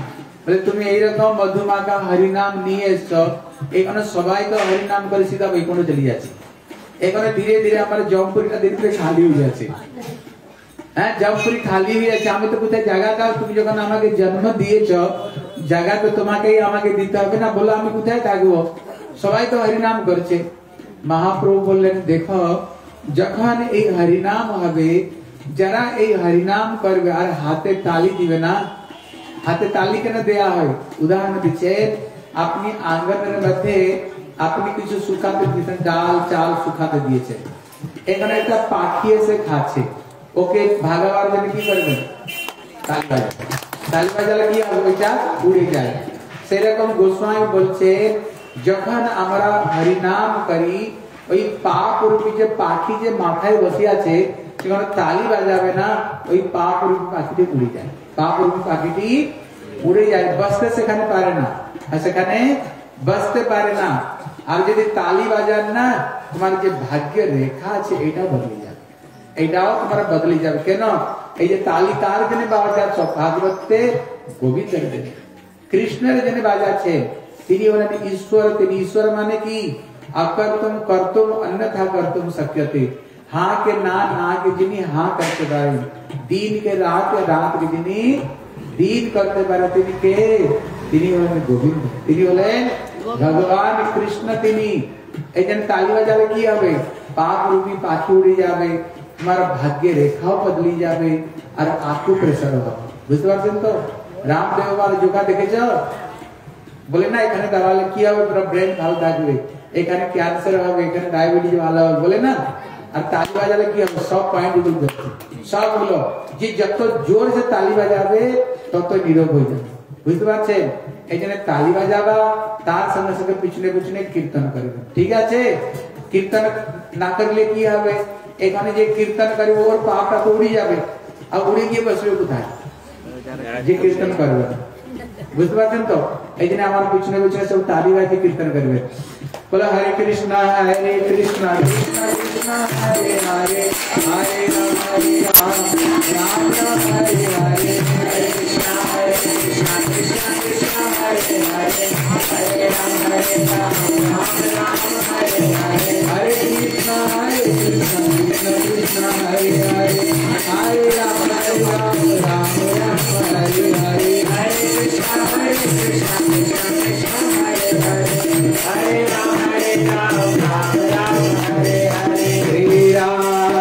S1: বলে তুমি এইরকম মধুমাখা হরিনাম নিয়ে এসছো। এখানে সবাই তো হরিনাম করে সিধা বৈকুণ্ঠ চলে যাচ্ছে। এখানে ধীরে ধীরে আমার জমপুরিটা ধীরে ধীরে খালি হয়ে যাচ্ছে। হ্যাঁ জমপুরি খালি হয়ে যাচ্ছে। আমি তো কোথায় জায়গা দাও, তুমি যখন আমাকে জন্ম দিয়েছ জায়গা তো তোমাকেই আমাকে দিতে হবে না, বলো আমি কোথায় থাকবো। সবাই তো হরিনাম করছে। মহাপ্রভু বললেন দেখো যখন এই হরিনাম হবে, যারা এই হরিনাম করবে আর হাতে তালি দিবে না, হাতে তালি কেন দেয়া হয় উদাহরণ দিচ্ছে, আপনি আঙ্গনের মধ্যে আপনি কিছু শুকাতে দিয়েছেন, ডাল চাল শুকাতে দিয়েছেন, এখানে একটা পাখি এসে খাচ্ছে, ওকে ভাগাবার জন্য কি করবেন, তালি বাজাবে। তালি বাজালে কি হবে, ওইটা উড়ে যায়। সেরকম গোস্বামী বলছে যখন আমরা হরিনাম করি ওই পাপ রূপী যে পাখি যে মাথায় বসে আছে সেখানে তালি বাজাবে না, ওই পাপ রূপী পাখিটি উড়ে যায়। পাপ রূপী পাখিটি উড়ে যায়, বসতে সেখানে পারে না, সেখানে বসতে পারে না। আর যদি তালি বাজান না তোমার যে ভাগ্যের রেখা আছে এটা বদলে যাবে, এটাও তোমার বদলে যাবে। কেন এই যে তালি কার জন্য বাজাচ্ছ, ভাগবতে গোবিন্দের জন্য, কৃষ্ণের জন্য বাজাচ্ছে। তিনি হলেন ঈশ্বর। তিনি ঈশ্বর মানে কি, अकर्तुम कर्तुम अन्यथा कर्तुम शक्यते, हाँ के ना के जिनी हाँ करते पारे, दिन के रात के जिनी दिन करते पारे, তিনি হলেন গোবিন্দ, তিনি হলেন ভগবান কৃষ্ণ। তিনি এই জন্য তালি বাজালে কি হবে, পাপ রূপী পাখি উড়ে যাবে, তোমার ভাগ্যের রেখাও বদলে যাবে আর আকু প্রেসার হবে। বুঝতে পারছেন তো? রামদেব বাবার যোগা দেখেছ, বলে না এখানে দাঁড়ালে কি হবে, পুরো ব্রেন ভালো থাকবে, এখানে ক্যান্সার হবে, এখানে ডায়াবেটিস ভালো হবে, বলে না। আর তালি বাজালে কি হবে, সব পয়েন্ট গুলো সব হলো যে যত জোর সে তালি বাজাবে তত নীরব হয়ে যাবে। বুঝতে পারছেন? এই জন্য তালি বাজাবা, তার সঙ্গে সঙ্গে পিছনে পিছনে কীর্তন করবে। ঠিক আছে? কীর্তন না করলে কি হবে, এখানে যে কীর্তন করবে ওর পাপটা তো উড়ে যাবে, আর উড়ে গিয়ে বসবে কোথায়, যে কীর্তন করবে। বুঝতে পারছেন তো? এই জন্য আমার পিছনে পিছনে সব তালি বাজিয়ে কীর্তন করবে। বলো হরে কৃষ্ণ কৃষ্ণ কৃষ্ণ হরে হরে, হরে রাম রাম রাম হরে হরে, হরে কৃষ্ণ কৃষ্ণ কৃষ্ণ হরে হরে, হরে রাম রাম রাম হরে হরে, হরে কৃষ্ণ কৃষ্ণ কৃষ্ণ হরে হরে, হরে রাম রাম রাম হরে হরে, হরে কৃষ্ণ কৃষ্ণ কৃষ্ণ হরে হরে, হরে রাম রাম রাম হরে হরে, হরে রাম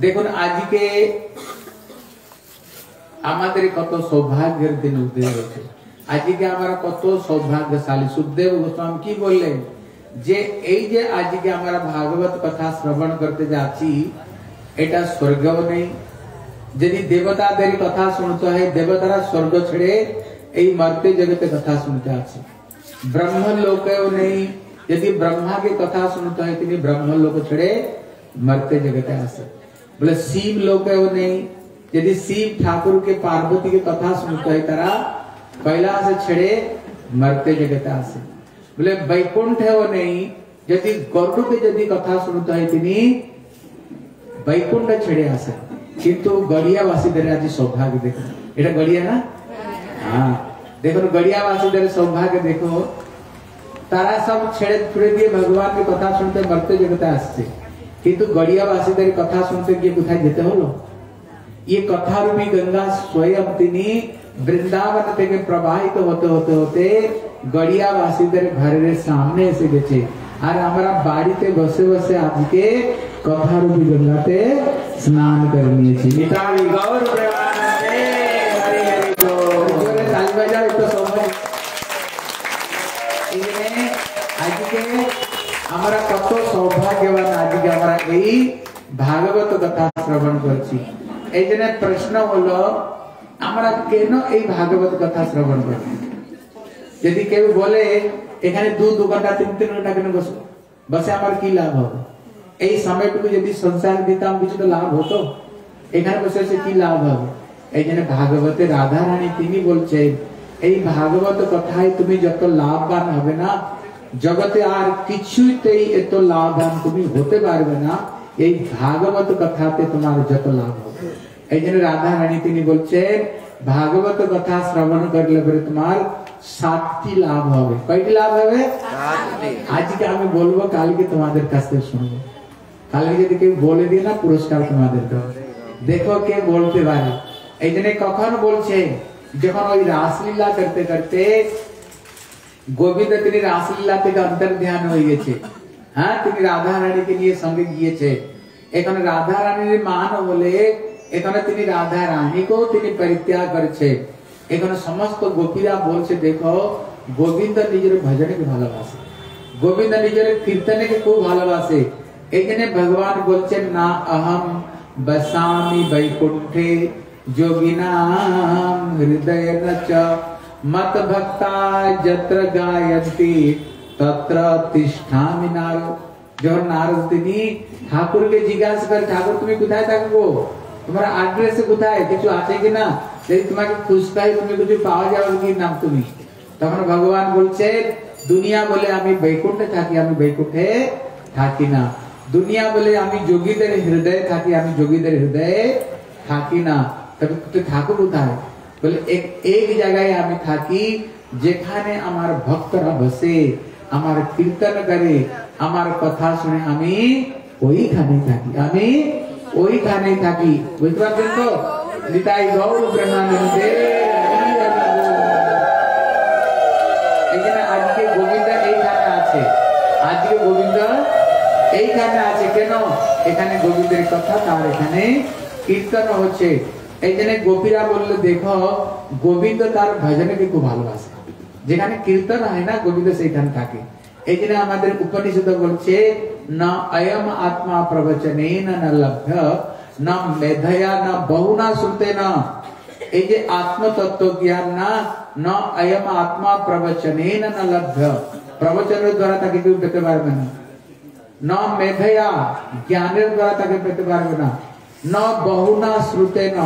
S1: देखो आज के আমাদের কত সৌভাগ্যের দিন উদয় হয়েছে আজকে আমরা কত সৌভাগ্যশালী সুখদেব গোস্বামী কি বললেন যে এই যে আজকে আমরা ভাগবত কথা শ্রবণ করতে যাচ্ছি এটা স্বর্গও নেই যদি দেবতাদের কথা শুনতে হয় দেবতারা স্বর্গ ছেড়ে এই মর্ত্য জগতে কথা শুনতে আছে ব্রহ্মলোকেও নেই যদি ब्रह्मा की कथा सुनते हैं তিনি ब्रह्मलोक ছেড়ে मर्त्य जगते आसे बोले शिव लोक नहीं यदि शिव ठाकुर के पार्वती की कथा सुनते हैं तारा कैलाश छेड़े मर्त्य जगते आसे बोले वैकुंठ है वो नहीं यदि गरुड़ के यदि कथा सुनते हैं तिनी वैकुंठ छेड़े आसे किंतु गड़िया वासी दरे आज सौभाग्य देखो एटा गड़िया ना हाँ देखो गड़िया वासी दरे सौभाग्य देखो तारा सब छेड़े छुड़े दिए भगवान की कथा सुनते मर्त्य जगते आसते किंतु गड़िया वासी दरे कथा सुनते ये कुछ जेते होलो ये कथा रूपी गंगा स्वयं तिनी वृंदावन থেকে प्रवाहित होते होते होते गड़िया वासी दरे घर रे सामने से बेचे और हमारा बाड़ीते बसे बसे आजके कथा रूपी गंगाते स्नान करनी है निताई गौर प्रेमानंदे हरि हरि बोल ताली बजाओ तो समय इने आजके हमारा कत सौभाग्यवान आजके हमारा এই भागवत कथा श्रवण करছি এই জন্য প্রশ্ন হলো আমরা কেন এই ভাগবত কথা শ্রবণ করি যদি কেউ বলে এখানে 2 ঘন্টা 3 ঘন্টা কেন বসো বসে আমার কি লাভ হবে এই সময়টুকু যদি সংসার দিতাম কিছু তো লাভ হতো এখানে বসে সে কি লাভ হবে এই জন্য ভাগবতে রাধা রানী তিনি বলছেন এই ভাগবত কথায় তুমি যত লাভবান হবে না জগতে আর কিছুতেই এত লাভবান তুমি হতে পারবে না এই ভাগবত কথাতে তোমার যত লাভ হবে এই জন্য রাধা রানী তিনি বলছেন ভাগবত কথা শ্রবণ করলে পরে তোমার 7টি লাভ হবে কয়টি লাভ হবে 7টি আজকে আমি বলবো কালকে তোমাদের কাছ থেকে শুনবো কালকে যদি কেউ বলে দিয়ে না পুরস্কার তোমাদের দেব দেখো কে বলতে পারে এই জন্য কখন বলছে যখন ওই রাসলীলা করতে করতে গোবিন্দ তিনি রাসলীলা থেকে অন্তর ধ্যান হয়ে গেছে হ্যাঁ তিনি রাধা রানীকে নিয়ে সঙ্গে গিয়েছে এখানে রাধা রানীর মান বলে এখানে তিনি রাধা রানীকেও তিনি পরিত্যাগ করেছে এখানে সমস্ত গোপীরা বলছে দেখো গোবিন্দ নিজের ভজনকে ভালোবাসে গোবিন্দ নিজের কীর্তনকে খুব ভালোবাসে এইখানে ভগবান বলছেন না অহম বসামি বৈকুণ্ঠে যোগিনাম হৃদয়েন চ মত ভক্তা যত্র গায়ন্তি তত্র তিষ্ঠামি নারদ যখন নারদ তিনি ঠাকুরকে জিজ্ঞাসা করে ঠাকুর তুমি কোথায় থাকবো তোমার অ্যাড্রেস কোথায় কিছু আছে কিনা যদি তোমাকে খুঁজতে হয় তুমি কিছু পাওয়া যাবে কি নাম তুমি তখন ভগবান বলছে দুনিয়া বলে আমি বৈকুণ্ঠে থাকি আমি বৈকুণ্ঠে থাকি না দুনিয়া বলে আমি যোগীদের হৃদয়ে থাকি আমি যোগীদের হৃদয়ে থাকি না তবে তুই থাকো কোথায় বলে এক জায়গায় আমি থাকি যেখানে আমার ভক্তরা বসে আমার কীর্তন করে আমার কথা শুনে আমি ওইখানে থাকি আমি ওইখানে থাকি বুঝতে পারছেন তো নিতাই গৌর প্রেমানন্দে এখানে আজকে গোবিন্দ এইখানে আছে আজকে গোবিন্দ এইখানে আছে কেন এখানে গোবিন্দের কথা তার এখানে কীর্তন হচ্ছে এই জন্য গোপীরা বললে দেখো গোবিন্দ তার ভজনকে খুব ভালোবাসে যেখানে কীর্তন হয় না গোবিন্দ সেইখানে থাকে এই জন্য আমাদের উপনিষদ বলছে না অয়ম আত্মা প্রবচনেন ন লভ্য ন মেধয়া ন বহুনা শ্রুতেন এই যে আত্ম তত্ত্ব জ্ঞান না ন অয়ম আত্মা প্রবচনেন ন লভ্য, প্রবচনের দ্বারা তাকে কেউ পেতে পারবে না, ন মেধয়া জ্ঞানের দ্বারা তাকে পেতে পারবে না, ন বহুনা শ্রুতে ন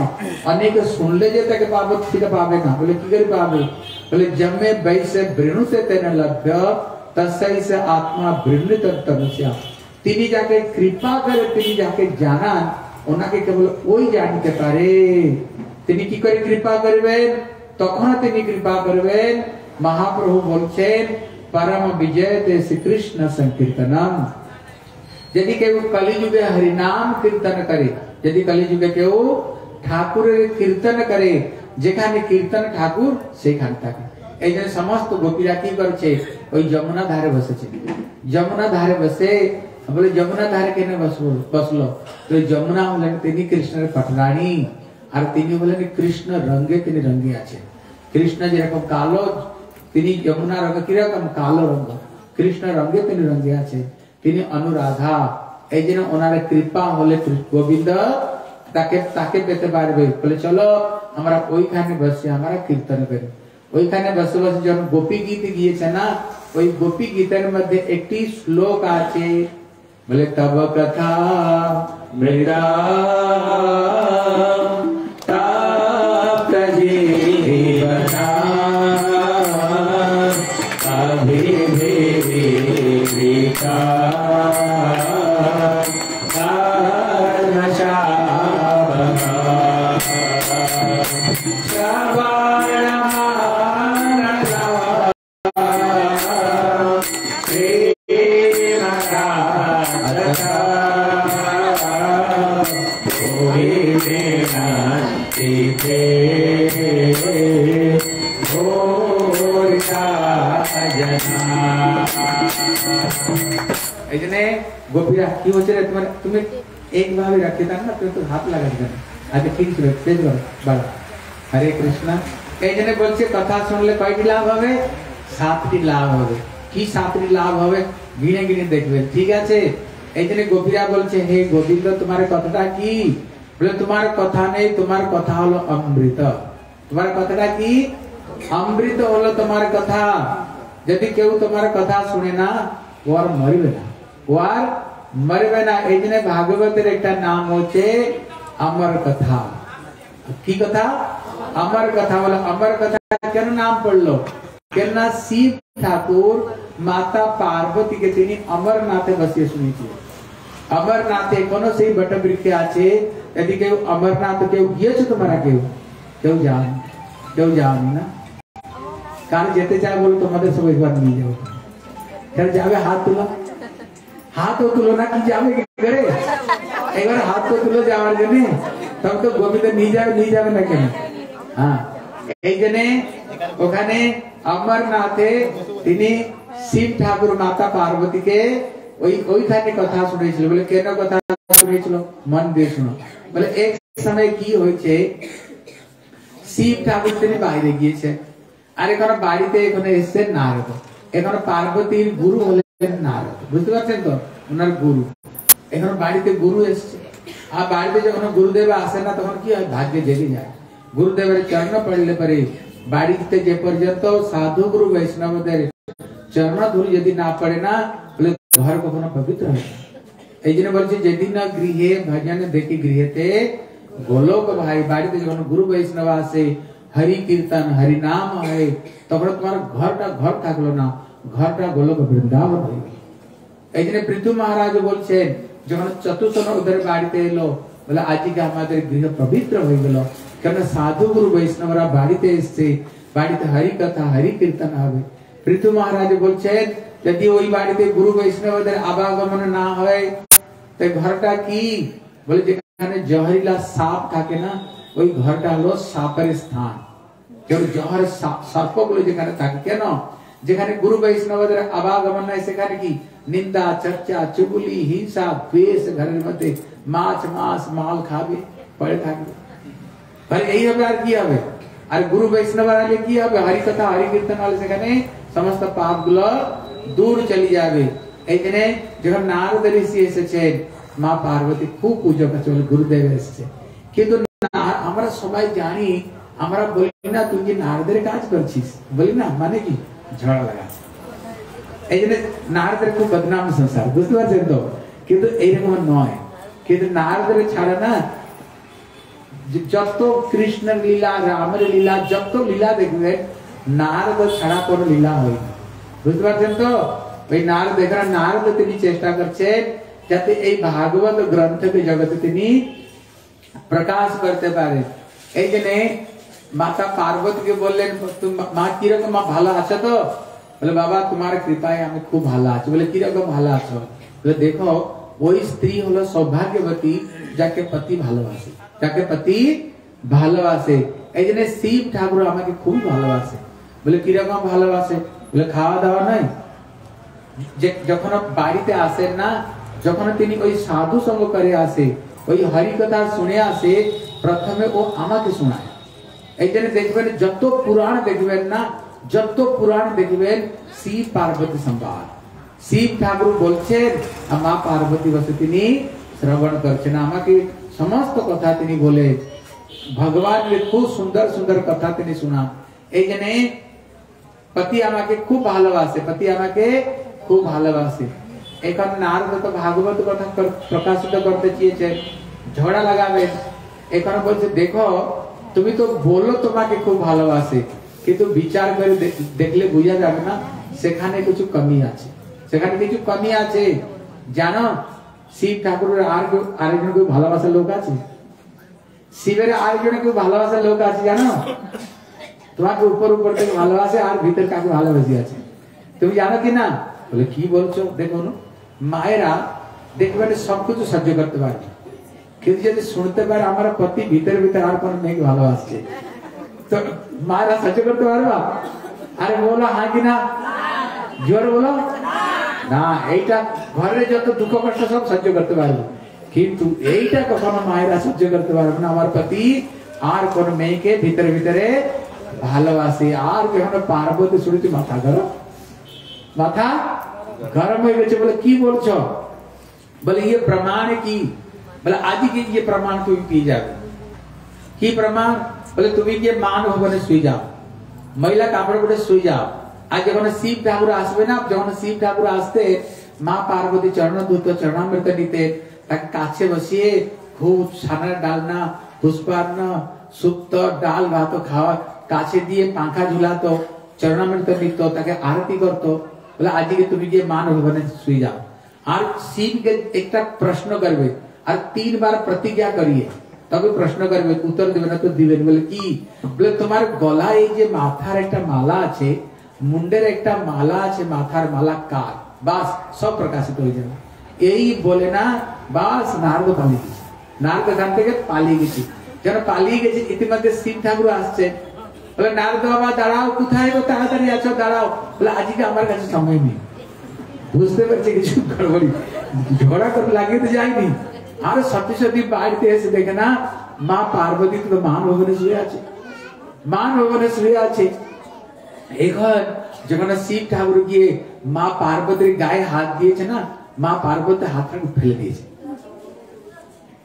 S1: অনেক শুনলে যে তাকে পাবো সেটা পাবে না। বলে কি করে পাবে? বলে জন্মে বৈसे বৃণুতে তেন লভ্য তস্যৈ সে আত্মা বৃণিত তমস্যা। তিনি যাকে কৃপা করে, তিনি যাকে জানান, ওনাকে কেবল ওই জানতে পারে। তিনি কি করে কৃপা করবেন? তখন তিনি কৃপা করবেন, মহাপ্রভু বলছেন परम विजय ते श्री कृष्ण संकीर्तनम। यदि केउ कलिजुगे हरिनाम कीर्तन करे, यदि कलिजुगे केउ ठाकुर कीर्तन करे, जेखाने कीर्तन ठाकुर सेखाने थाके। এই যে সমস্ত গোপীরা কি করছে? ওই যমুনা ধারে বসেছে। যমুনা ধারে বসে বলে যমুনা ধারে কেন বসলো? তো যমুনা হলেন তিনি কৃষ্ণের পটরানী, আর তিনি বলেন কৃষ্ণ রঙে তিনি রঙে আছে। কৃষ্ণ যেরকম কালো, তিনি যমুনা রঙ কিরকম কালো রঙ, কৃষ্ণ রঙে তিনি রঙে আছে, তিনি অনুরাধা। এই জন্য ওনার কৃপা হলে গোবিন্দ তাকে তাকে পেতে পারবে। বলে চলো আমরা ওইখানে বসে আমরা কীর্তন করি। ওইখানে বসে বসে যখন গোপী গীত গিয়েছে না, ওই গোপী গীতের মধ্যে একটি শ্লোক আছে, বলে তব কথা মৃদা গোপীরা কি হচ্ছে রে তোমার, তুমি একভাবে রাখতে থাক না, তুমি তো হাত লাগাতে থাক। আচ্ছা ঠিক ছিল, তেজ করো বাড়া। হরে কৃষ্ণ। এই জন্য বলছে কথা শুনলে কয়টি লাভ হবে? 7টি লাভ হবে। কি 7টি লাভ হবে? গিনে গিনে দেখবেন, ঠিক আছে? এই জন্য গোপীরা বলছে হে গোবিন্দ তোমার কথাটা কি? বলে তোমার কথা নেই, তোমার কথা হলো অমৃত। তোমার কথাটা কি? অমৃত হলো তোমার কথা। যদি কেউ তোমার কথা শুনে না, ও আর মরবে না, ও আর মরবে না। এই জন্য ভাগবতের একটা নাম হচ্ছে অমর কথা। কি কথা? অমর কথা। বলে অমর কথা কেন নাম পড়লো? কেননা শিব ঠাকুর মাতা পার্বতীকে তিনি অমরনাথে বসিয়ে শুনিয়েছিল। অমরনাথে কোন সেই বটবৃক্ষ আছে, যদি কেউ অমরনাথ কেউ গিয়েছে তোমরা, কেউ কেউ যান, কেউ যাওনি না? কার যেতে চায় বলো তোমাদের সব একবার নিয়ে যাও। কেন যাবে? হাত তুলো, হাত তুলো না, কি যাবে কি করে? একবার হাত তো তুলো যাওয়ার জন্য, তখন তো গোবিন্দ নিয়ে যাবে না কেন? হ্যাঁ, এই জন্য ওখানে অমরনাথে তিনি শিব ঠাকুর মাতা পার্বতীকে ওইখানে কথা শুনেছিল। বলে কেন কথা শুনেছিল? মন দিয়ে শুনো। বলে এক সময় কি হয়েছে, শিব ঠাকুর তিনি বাইরে গিয়েছে, আর এখানে বাড়িতে এখানে এসছে নারদ। এখানে পার্বতীর গুরু হলেন নারদ, বুঝতে পারছেন তো? ওনার গুরু। এখন বাড়িতে গুরু এসছে, আর বাড়িতে যখন গুরুদেব আসে না, তখন কি হয়? ভাগ্যে জেগে যায়। গুরুদেবের চরণ পড়লে পরে বাড়িতে যে পর্যন্ত সাধু গুরু বৈষ্ণবদের চরণ ধুলি যদি না পড়ে না, বলে ঘর কখনো পবিত্র হয় না। এই জন্য বলছে যেদিন না গৃহে ভজন দেখি গৃহেতে গোলক ভাই। বাড়িতে যখন গুরু বৈষ্ণব আসে, হরি কীর্তন হরি নাম হয়, তখন তোমার ঘরটা ঘর থাকলো না, ঘরটা গোলক বৃন্দাবন হয়ে গেল। এই জন্য পৃথু মহারাজ বলছেন যখন চতুর্থ ওদের বাড়িতে এলো, বলে আজকে আমাদের গৃহ পবিত্র হয়ে গেল, কেন সাধু গুরু বৈষ্ণবরা বাড়িতে এসছে, বাড়িতে হরি কথা হরি কীর্তন হবে। পৃথু মহারাজ বলছেন যদি ওই বাড়িতে গুরু বৈষ্ণবদের আবাগমন না হয়, তাই ঘরটা কি? বলে যেখানে জহরিলা সাপ থাকে না, ওই ঘরটা হলো সাপের স্থান। কেউ জহর সর্পগুলো যেখানে থাকে, কেন? যেখানে গুরু বৈষ্ণবদের আবাগমন নাই, সেখানে কি নিন্দা চর্চা চুগলি হিংসা দ্বেষ ঘরের মধ্যে মাছ মাছ মাল খাবে, পড়ে থাকবে। তাহলে এই হবে, আর কি হবে? আর গুরু বৈষ্ণব আলে কি হবে? হরি কথা হরি কীর্তন হলে সেখানে সমস্ত পাপ গুলো দূর চলে যাবে। এই জন্য যখন নারদ ঋষি এসেছেন, মা পার্বতী খুব পুজো করছে, গুরুদেব এসেছে। কিন্তু আমরা সবাই জানি আমরা বলি না তুই কি নারদের কাজ করছিস, বলি না, মানে কি ঝগড়া লাগা। এই জন্য নারদের খুব বদনাম সংসার, বুঝতে পারছেন তো? কিন্তু এইরকম নয়, কিন্তু নারদের ছাড়া না যত কৃষ্ণ লীলা, রামের লীলা, যত লীলা দেখবেন নারদ ছাড়া কোন লীলা হয় না, বুঝতে পারছেন তো? ওই নারদ, এখানে নারদ তিনি চেষ্টা করছেন যাতে এই ভাগবত গ্রন্থকে জগতে তিনি প্রকাশ করতে পারে। এই জন্য মাতা পার্বতীকে বললেন, মা কিরকম, মা ভালো আছো তো? বলে বাবা তোমার কৃপায় আমি খুব ভালো আছি। বলে কিরকম ভালো আছো? বলে দেখো ওই স্ত্রী হলো সৌভাগ্যবতী যাকে পতি ভালোবাসে, যাকে পতি ভালোবাসে। এই জন্য শিব ঠাকুর আমাকে খুব ভালোবাসে। বলে কিরকম ভালোবাসে? বলে খাওয়া দাওয়া নাই, যখন বাড়িতে আসেন না, যখন তিনি ওই সাধু সঙ্গ করে আসে, ওই হরি কথা শুনে আসে, প্রথমে ও আমাকে শোনায়। এই জন্য দেখবেন যত পুরাণ দেখবেন না, যত পুরাণ দেখবেন শিব পার্বতী সংবাদ, শিব ঠাকুর বলছেন আর মা পার্বতী বসে তিনি শ্রবণ করছেন, আমাকে সমস্ত কথা তিনি বলে, ভগবানের খুব সুন্দর সুন্দর কথা তিনি শোনান। এই জন্য পতি আমাকে খুব ভালোবাসে, পতি আমাকে খুব ভালোবাসে। এখন নারদ তো ভাগবত কথা প্রকাশিত করতে চেয়েছেন, ঝগড়া লাগাবেন। এখন বলছে দেখো তুমি তো বললো তোমাকে খুব ভালোবাসে, কিন্তু বিচার করে দেখলে বোঝা যাবে না সেখানে কিছু কমি আছে, সেখানে কিছু কমি আছে। জানো শিব ঠাকুরের আরেকজন কেউ ভালোবাসার লোক আছে? শিবের আরেকজন কেউ ভালোবাসার লোক আছে জানো? তোমাকে উপর উপর থেকে ভালোবাসে আর ভিতর কাকে ভালোবাসি আছে, তুমি জানো কি না? বলে কি বলছো? দেখুন মায়েরা দেখবেন সবকিছু সহ্য করতে পারে, কিন্তু যদি শুনতে পারে আমার পতি ভিতরে ভিতরে আর কোন মেয়েকে ভালোবাসছে, তো মায়েরা সহ্য করতে পারবা? আরে বলো হ্যাঁ কি না, জোর বলো না। এইটা ঘরে যত দুঃখ কষ্ট সব সহ্য করতে পারবো, কিন্তু এইটা কখনো মায়েরা সহ্য করতে পারবে না আমার পতি আর কোন মেয়েকে ভিতরে ভিতরে ভালোবাসে। আর যখন পার্বতী শুনেছি মাথা গরম, মাথা গরম হয়ে গেছে। বলে কি বলছো? বলে ये प्रमाण की, बोले आज की ये प्रमाण तुम की जाবে কি প্রমাণ? বলে তুমি যে মান ভবনে শুয়ে যাও, মহিলা কাপড় পরে শুয়ে যাও। আর যখন শিব ঠাকুর আসবে না, যখন শিব ঠাকুর আসতে মা পার্বতী চরণ ধুত, চরণামৃত নিতে, তাকে কাছে বসিয়ে খুব সানার ডালনা, পুষ্পান্ন, সুপ্ত ডাল ভাত খাওয়া, কাছে দিয়ে পাখা ঝুলাতো, চরণামৃত নিত, তাকে আরতি করতো। বলে আজকে তুমি যে মান ভবনে শুয়ে যাও। আর শিবকে একটা প্রশ্ন করবে আর 3 বার প্রতিজ্ঞা করিয়ে তবে প্রশ্ন করবে, উত্তর দেবে না তো দিবেন। বলে কি? বলে তোমার গলায় এই যে মাথার একটা মালা আছে, মুন্ডের একটা মালা আছে, মাথার মালা কার? বাস সব প্রকাশিত হয়ে যাবে। এই বলে না বাস নারদ পালিয়ে গেছে, নারদ এখান থেকে পালিয়ে গেছে। যেন পালিয়ে গেছে ইতিমধ্যে শিব ঠাকুর আসছে। বলে নারদ বাবা দাঁড়াও, কোথায় গো, তাড়াতাড়ি আছো, দাঁড়াও। বলে আজকে আমার কাছে সময় নেই। বুঝতে পারছে কিছু গড়বড়ি, ঝগড়া করে লাগিয়ে তো যায়নি। আর সত্যি সত্যি বাড়িতে এসে দেখে না মা পার্বতী তো মান ভবনে শুয়ে আছে, মান ভবনে শুয়ে আছে। এখন যখন শিব ঠাকুর গিয়ে মা পার্বতীর গায়ে হাত দিয়েছে না, মা পার্বতী হাতটাকে ফেলে দিয়েছে।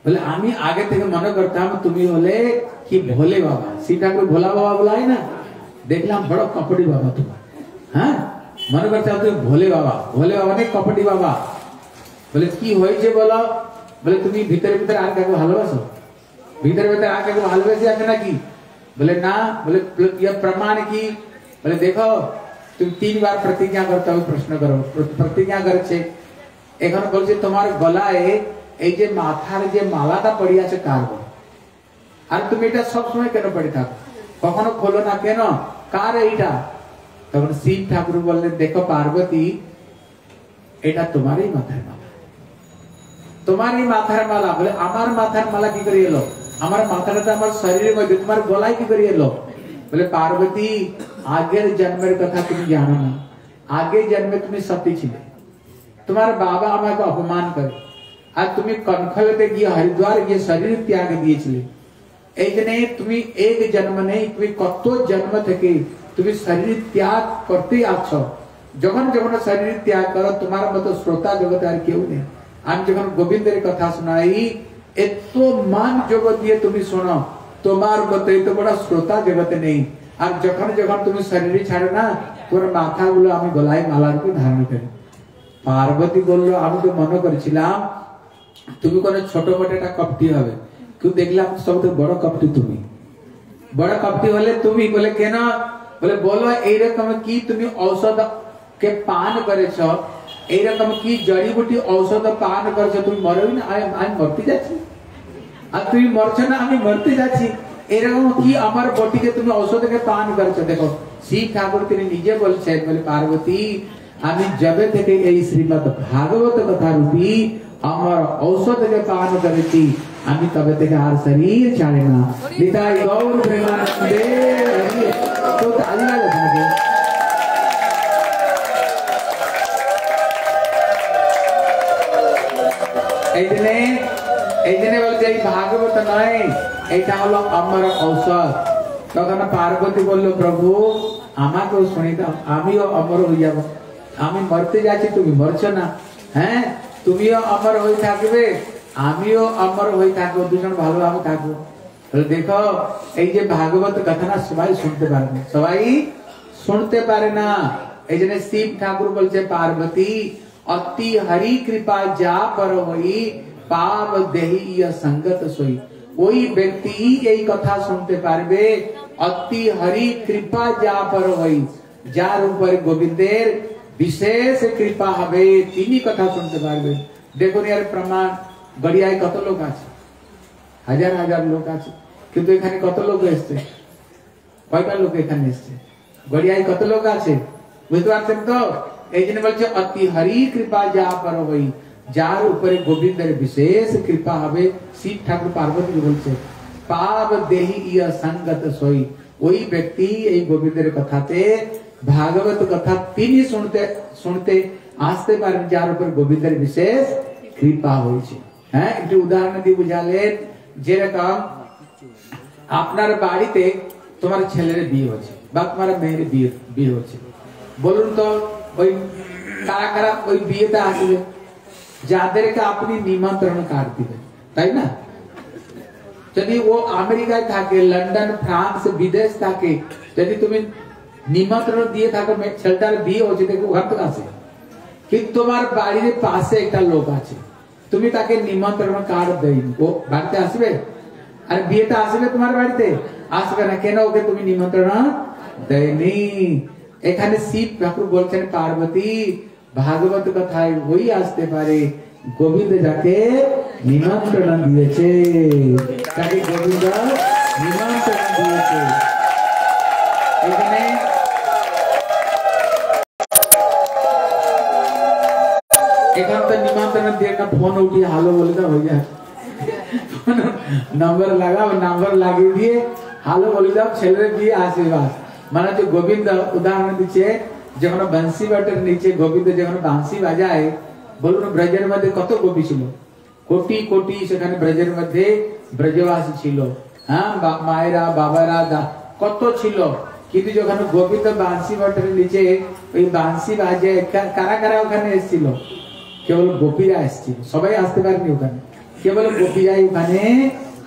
S1: বলে আমি আগে থেকে মনে করতাম তুমি হলে কি ভোলে বাবা, শিব ঠাকুর ভোলা বাবা বলাই না, দেখলাম বড় কপটি বাবা তোমার। হ্যাঁ মনে করতাম তুমি ভোলে বাবা, ভোলে বাবা নেই কপটি বাবা। বলে কি হয়েছে বলো? বলে তুমি ভিতরে ভিতরে আর কাউকে ভালোবাসো, ভিতরে ভিতরে আর কাউকে ভালোবেসে আছে নাকি? বলে না। বলে প্রমাণ কি? বলে দেখো তুমি 3 বার প্রতিজ্ঞা করতে হবে, প্রশ্ন করো। প্রতিজ্ঞা করেছে। এখন বলছে তোমার গলায় এই যে মাথার যে মালাটা পড়ে আছে কার? আর তুমি এটা সবসময় কেন পড়ে থাকো, কখনো খোলো না কেন, কার এইটা? তখন শিব ঠাকুর বললেন দেখো পার্বতী, এটা তোমারই মাথার মালা, তোমারই মাথার মালা। বলে আমার মাথার মালা কি করে এলো? আমার মাথাটা তো আমার শরীরের মধ্যে, তোমার গলায় কি করে এলো? বলে পার্বতী আগের জন্মের কথা তুমি জানো না, আগের জন্মে তুমি সতী ছিলে, তোমার বাবা আমাকে অপমান করে আর তুমি কনখলতে গিয়ে হরিদ্বার গিয়ে শরীর ত্যাগ দিয়েছিলে। এই জন্য তুমি এক জন্ম নেই, তুমি কত জন্ম থেকে তুমি শরীর ত্যাগ করতে আছো। যখন যখন শরীর ত্যাগ করো তোমার মতো শ্রোতা জগতে আর কেউ নেই। আমি যখন গোবিন্দের কথা শোনাই এত মান জগৎ দিয়ে তুমি শোনো, তোমার মতো তো বড় শ্রোতা জগতে নেই। আর যখন যখন তুমি শরীর ছাড়ো না, তোমার মাথা গুলো আমি গলায় মালা রূপে ধারণ করি। পার্বতী বললো আমি তো মনে করেছিলাম তুমি কোন ছোট মোটো একটা কপটি হবে, কিন্তু দেখলাম সবথেকে বড় কপটি তুমি। বড় কপটি হলে তুমি। বলে কেন? বলে বলো এইরকম কি তুমি ঔষধ কে পান করেছ, এইরকম কি জড়িবুটি ঔষধ পান করেছ, তুমি মরোই না, আমি মরতে যাচ্ছি। আর তুমি মরছো না, আমি মরতে যাচ্ছি। এরকম কি আমার বটিকে তুমি ঔষধকে পান করেছো? দেখো শিব ঠাকুর তিনি নিজে বলছেন, বলে পার্বতী আমি যবে থেকে এই শ্রীমদ ভাগবত কথা রূপী আমার ঔষধকে পান করেছি, আমি তবে থেকে আর শরীর ছাড়ে না। নিতাই গৌর প্রেমানন্দে। তো তালি লাগে থাকে। এই জন্য বলছে এই ভাগবত নয়, এটা হলো আমার ঔষধ। তখন পার্বতী বলল প্রভু আমাকেও শুনি দাও, আমিও অমর হয়ে যাব। আমি মরতে যাচ্ছি, তুমি মরছো না। হ্যাঁ, তুমিও অমর হয়ে থাকবে, আমিও অমর হয়ে থাকবো, দুজন ভালোভাবে থাকবো। দেখো এই যে ভাগবত কথা না সবাই শুনতে পারে না, সবাই শুনতে পারে না। এই জন্য শিব ঠাকুর বলছে পার্বতী অতি হরি কৃপা যা पर होई पाप देहि संगत सोई। ওই ব্যক্তি এই কথা শুনতে পারবে অতি হরি কৃপা যা पर होई, যার উপরে গোবিন্দের বিশেষ কৃপা হবে তিনি কথা শুনতে পারবে। দেখুন এর প্রমাণ গড়িয়ায় কত লোক আছে, হাজার হাজার লোক আছে, কিন্তু এখানে কত লোক এসছে? কয়টা লোক এখানে এসছে? গড়িয়ায় কত লোক আছে বুঝতে পারছেন তো? এই জন্য বলছে অতি হরি কৃপা যা पर होई, যার উপরে গোবিন্দের বিশেষ কৃপা হবে। শিব ঠাকুর পার্বতী বলছে পাপ দেহি ইয়া সঙ্গত সোই, ওই ব্যক্তি এই গোবিন্দের কথাতে ভাগবত কথা তিনি শুনতে শুনতে আসতে পারেন যার উপর গোবিন্দের বিশেষ কৃপা হয়েছে। হ্যাঁ, একটু উদাহরণ দিয়ে বুঝালেন। যেরকম আপনার বাড়িতে তোমার ছেলের বিয়ে হচ্ছে বা তোমার মেয়ের বিয়ে হচ্ছে, বলুন তো ওই কারা কারা ওই বিয়েতে আসবে? যাদেরকে আপনি নিমন্ত্রণ কার্ড দিবেন, তাই না? যদি ও আমেরিকায় থাকে, লন্ডন, ফ্রান্স, বিদেশ থাকে, যদি তুমি নিমন্ত্রণ দিয়ে থাকো ছেলেটার বিয়ে হচ্ছে, দেখো ওখান থেকে আসে। কিন্তু তোমার বাড়ির পাশে একটা লোক আছে, তুমি তাকে নিমন্ত্রণ কার্ড দেয়নি, ও বাড়িতে আসবে? আর বিয়েতে আসবে তোমার বাড়িতে? আসবে না। কেন? ওকে তুমি নিমন্ত্রণ দেয়নি। এখানে শিব ঠাকুর বলছেন পার্বতী ভাগবত কথায় ওই আসতে পারে গোবিন্দ যাকে নিমন্ত্রণ দিয়েছে, তাকে গোবিন্দ নিমন্ত্রণ দিয়েছে। এখানে এখন তো নিমন্ত্রণ দিয়ে একটা ফোন উঠিয়ে হালো বলে দাও হয়ে যায়, নম্বর লাগাও, নম্বর লাগিয়ে দিয়ে হালো বলে দাও, ছেলের বিয়ে আশীর্বাদ। মানে যে গোবিন্দ উদাহরণ দিচ্ছে, যখন বাঁশি বাটের নিচে গোবিন্দ যখন বাঁশি বাজায়, বলুন ব্রজের মধ্যে কত গোপী ছিল, কোটি কোটি সেখানে ব্রজের মধ্যে ব্রজবাসী ছিল। হ্যাঁ, মায়েরা বাবারা কত ছিল, কিন্তু যখন গোবিন্দ বাঁশি বাটের নিচে ওই বাঁশি বাজে, কারা কারা ওখানে এসেছিল? কেবল গোপীরা এসেছিল, সবাই আসতে পারেনি ওখানে, কেবল গোপীরাই ওখানে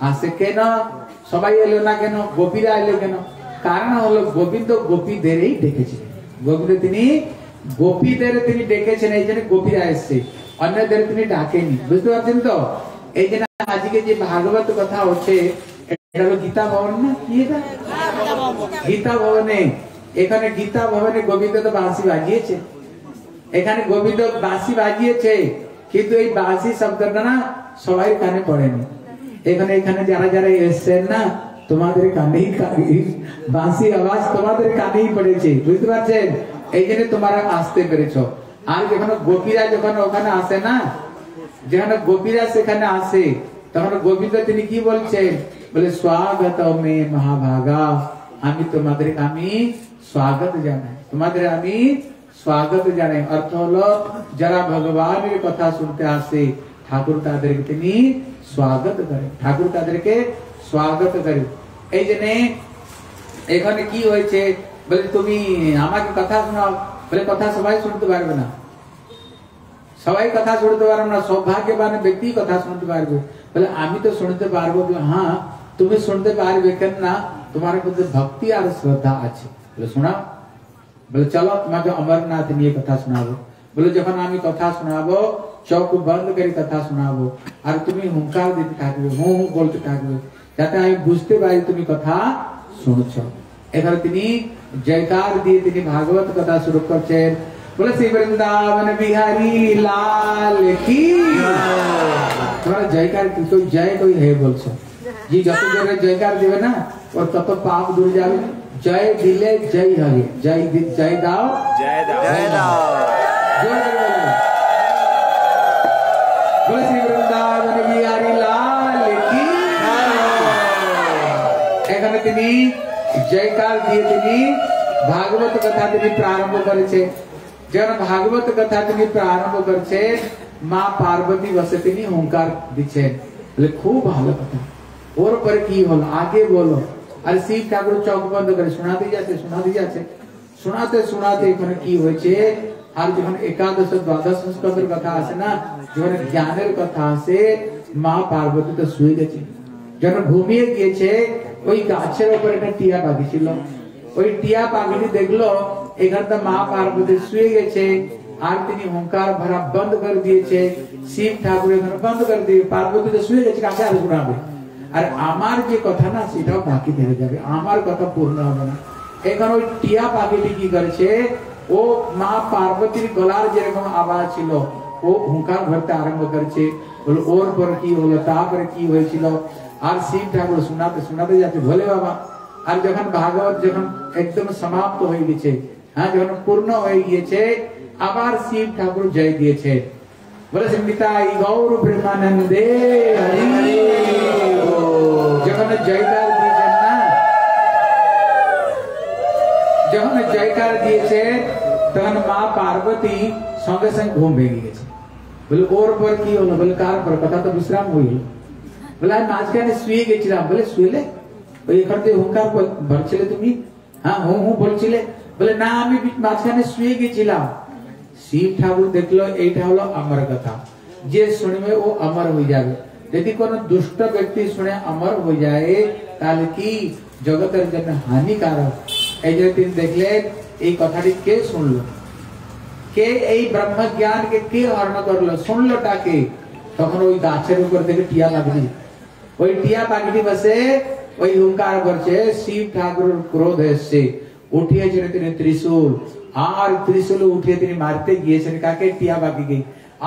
S1: আসে। কেন সবাই এলো না? কেন গোপীরা এলো কেন? কারণ হলো গোবিন্দ গোপীদেরই ডেকেছিলেন। গোবিন্দ তিনি গোপীদের তিনি ডেকেছেন, এই জন্য গোপীরা এসছে, অন্যদের তিনি ডাকেনি। বুঝতে পারছেন তো? এই জন্য আজকে যে ভাগবত কথা হচ্ছে, এটা হলো গীতা ভবন না? কি এটা? গীতা ভবনে। এখানে গীতা ভবনে গোবিন্দ তো বাঁশি বাজিয়েছে, এখানে গোবিন্দ বাঁশি বাজিয়েছে, কিন্তু এই বাঁশি শব্দটা না সবাই কানে পড়েনি। এখানে যারা যারা এসছেন না, তোমাদের কানেই বাঁশির আওয়াজ তোমাদের কানেই পড়েছে। বুঝতে পারছেন? এই জন্য তোমরা আসতে পেরেছ। আর যখন গোপীরা যখন ওখানে আসে না, যেখানে গোপীরা সেখানে আসে, তখন গোবিন্দ তিনি কি বলছেন? বলে স্বাগত মে মহাভাগা, আমি তোমাদের আমি স্বাগত জানাই, তোমাদের আমি স্বাগত জানাই। অর্থ হলো যারা ভগবানের কথা শুনতে আসে, ঠাকুর তাদেরকে তিনি স্বাগত করেন, ঠাকুর তাদেরকে স্বাগত করেন। এই জন্য এখানে কি হয়েছে? বলে তুমি আমাকে কথা শোনাও। বলে কথা সবাই শুনতে পারবে না, সবাই কথা শুনতে পারবে না, সৌভাগ্যবান ব্যক্তি কথা শুনতে পারবে। বলে আমি তো শুনতে পারবো। হ্যাঁ, তুমি শুনতে পারবে কেন না তোমার মধ্যে ভক্তি আর শ্রদ্ধা আছে বলে শোনাও বলে চলো তোমাকে অমরনাথ নিয়ে কথা শোনাবো বলে যখন আমি কথা শোনাবো চোখ বন্ধ করে কথা শোনাবো আর তুমি হুঙ্কার দিতে থাকবে হু হু বলতে থাকবে যাতে আমি বুঝতে পারি তুমি কথা শুনছো এখানে তিনি জয়কার দিয়ে তিনি ভাগবত কথা শুরু করছেন बोले श्री वृंदावन बिहारी लाल की तुम्हारा जयकार कोई जय कोई है बोलছো जी যত জোরে জয়কার দিবে না ওর তত পাপ দূর যাবে জয় দিলে জয় হবে জয় জয় দাও জয় দাও জয় দাও জোরে বলো बोले श्री वृंदावन बिहारी लाल की এখানে তিনি জয়কার দিয়ে তিনি ভাগবত কথা তিনি প্রারম্ভ করেছে যখন ভাগবত কথা তিনি প্রারম্ভ করছে মা পার্বতী বসে তিনি হুঙ্কার দিচ্ছেন বলে খুব ভালো কথা ওর পরে কি হলো আগে বলো আর শিব ঠাকুর চোখ বন্ধ করে শোনাতে যাচ্ছে শোনাতে এখানে কি হয়েছে আর যখন একাদশ দ্বাদশ স্কন্ধের কথা আসে না যখন জ্ঞানের কথা আসে মা পার্বতী তো শুয়ে গেছে যখন ঘুমিয়ে গিয়েছে ওই গাছের উপর একটা টিয়া পাখি ছিল ওই টিয়া পাখিটি দেখলো এখানটা মা পার্বতী শুয়ে গেছে আর তিনি হুঙ্কার ভরা বন্ধ করে দিয়েছে শিব ঠাকুর এখানে বন্ধ করে দিয়ে পার্বতী তো শুয়ে গেছে কাছে আর শোনাবে আর আমার যে কথা না সেটাও বাকি থেকে যাবে আমার কথা পূর্ণ হবে না এখন ওই টিয়া পাখিটি কি করেছে ও মা পার্বতীর গলার যেরকম আওয়াজ ছিল ও হুঙ্কার ভরতে আরম্ভ করেছে বলে ওর পর কি হলো তারপরে কি হয়েছিল আর শিব ঠাকুর শোনাতে যাচ্ছে ভোলে বাবা আর যখন ভাগবত যখন একদম সমাপ্ত হয়ে গেছে হ্যাঁ যখন পূর্ণ হয়ে গিয়েছে আবার শিব ঠাকুর জয় দিয়েছে বলে নিতাই গৌর প্রেমানন্দে হরি যখন জয়কার দিয়েছেন না যখন জয়কার দিয়েছে তখন মা পার্বতী সঙ্গে সঙ্গে ঘুম ভেঙে গেছে বলে ওর পর কি হলো বলে কার পর কথা তো বিশ্রাম হইল বলে আমি মাঝখানে শুয়ে গেছিলাম বলে শুয়েলে ওই এখান থেকে হুঙ্কার ভরছিলে তুমি হ্যাঁ হু হু বলছিলে বলে না আমি মাঝখানে শুয়ে গেছিলাম শিব ঠাকুর দেখলো এইটা হলো আমার কথা যে শুনবে ও অমর হয়ে যাবে যদি কোন দুষ্ট ব্যক্তি শুনে অমর হয়ে যায় তাহলে কি জগতের জন্য হানিকারক এই যে তিনি দেখলেন এই কথাটি কে শুনলো কে এই ব্রহ্ম জ্ঞান কে হরণ করলো শুনলো তাকে তখন ওই গাছের উপর থেকে টিয়া পাখি ওই টিয়া পাখিটি বসে ওই হুঙ্কার করছে শিব ঠাকুর ক্রোধ এসছে উঠিয়েছেন তিনি ত্রিশূল আর ত্রিশূল উঠিয়ে তিনি মারতে গিয়েছেন কাকে টিয়া পাখিকে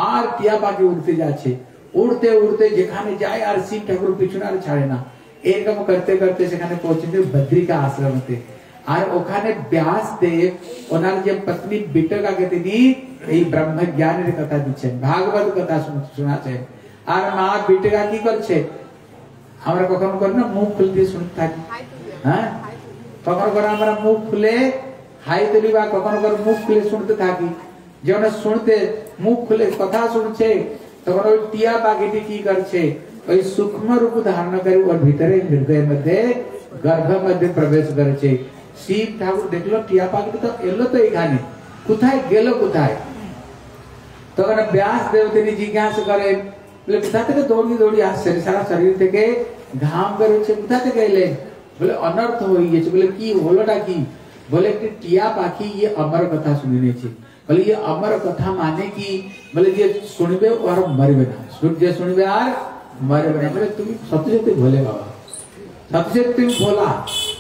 S1: আর টিয়া পাখি উঠতে যাচ্ছে উড়তে উড়তে যেখানে যায় আর শিব ঠাকুর পিছনে আর ছাড়ে না এরকম করতে করতে সেখানে পৌঁছেছে বদ্রিকা আশ্রমতে আর ওখানে ব্যাসদেব ওনার যে পত্নী বিটকাকে তিনি এই ব্রহ্ম জ্ঞানের কথা দিচ্ছেন ভাগবত কথা শোনাচ্ছেন আর মা বিটকা কি করছে আমরা কখনো করি না মুখ খুলে দিয়ে শুনতে থাকি হ্যাঁ কখনো করে আমরা মুখ খুলে হাই তুলি বা কখনো করে মুখ খুলে শুনতে থাকি যখন শুনতে মুখ খুলে কথা শুনছে তখন ওই টিয়া পাখিটি কি করছে ওই সূক্ষ্ম রূপ ধারণ করে ওর ভিতরে হৃদয়ের মধ্যে গর্ভ মধ্যে প্রবেশ করেছে শিব ঠাকুর দেখলো টিয়া পাখিটি তো এলো তো এখানে কোথায় গেল কোথায় তখন ব্যাস দেব তিনি জিজ্ঞাসা করেন বলে কোথা থেকে দৌড়ি আসছে সারা শরীর থেকে ঘাম বেরোচ্ছে কোথা থেকে এলেন বলে অনর্থ হয়ে গেছে বলে কি হলোটা কি বলে একটি টিয়া পাখি ये अमर কথা শুনে নিয়েছে বলে ये अमर কথা মানে কি বলে যে শুনবে আর মরবে না যে শুনবে আর মরবে না বলে তুমি সত্যি ভোলে বাবা সত্যি তুমি ভোলা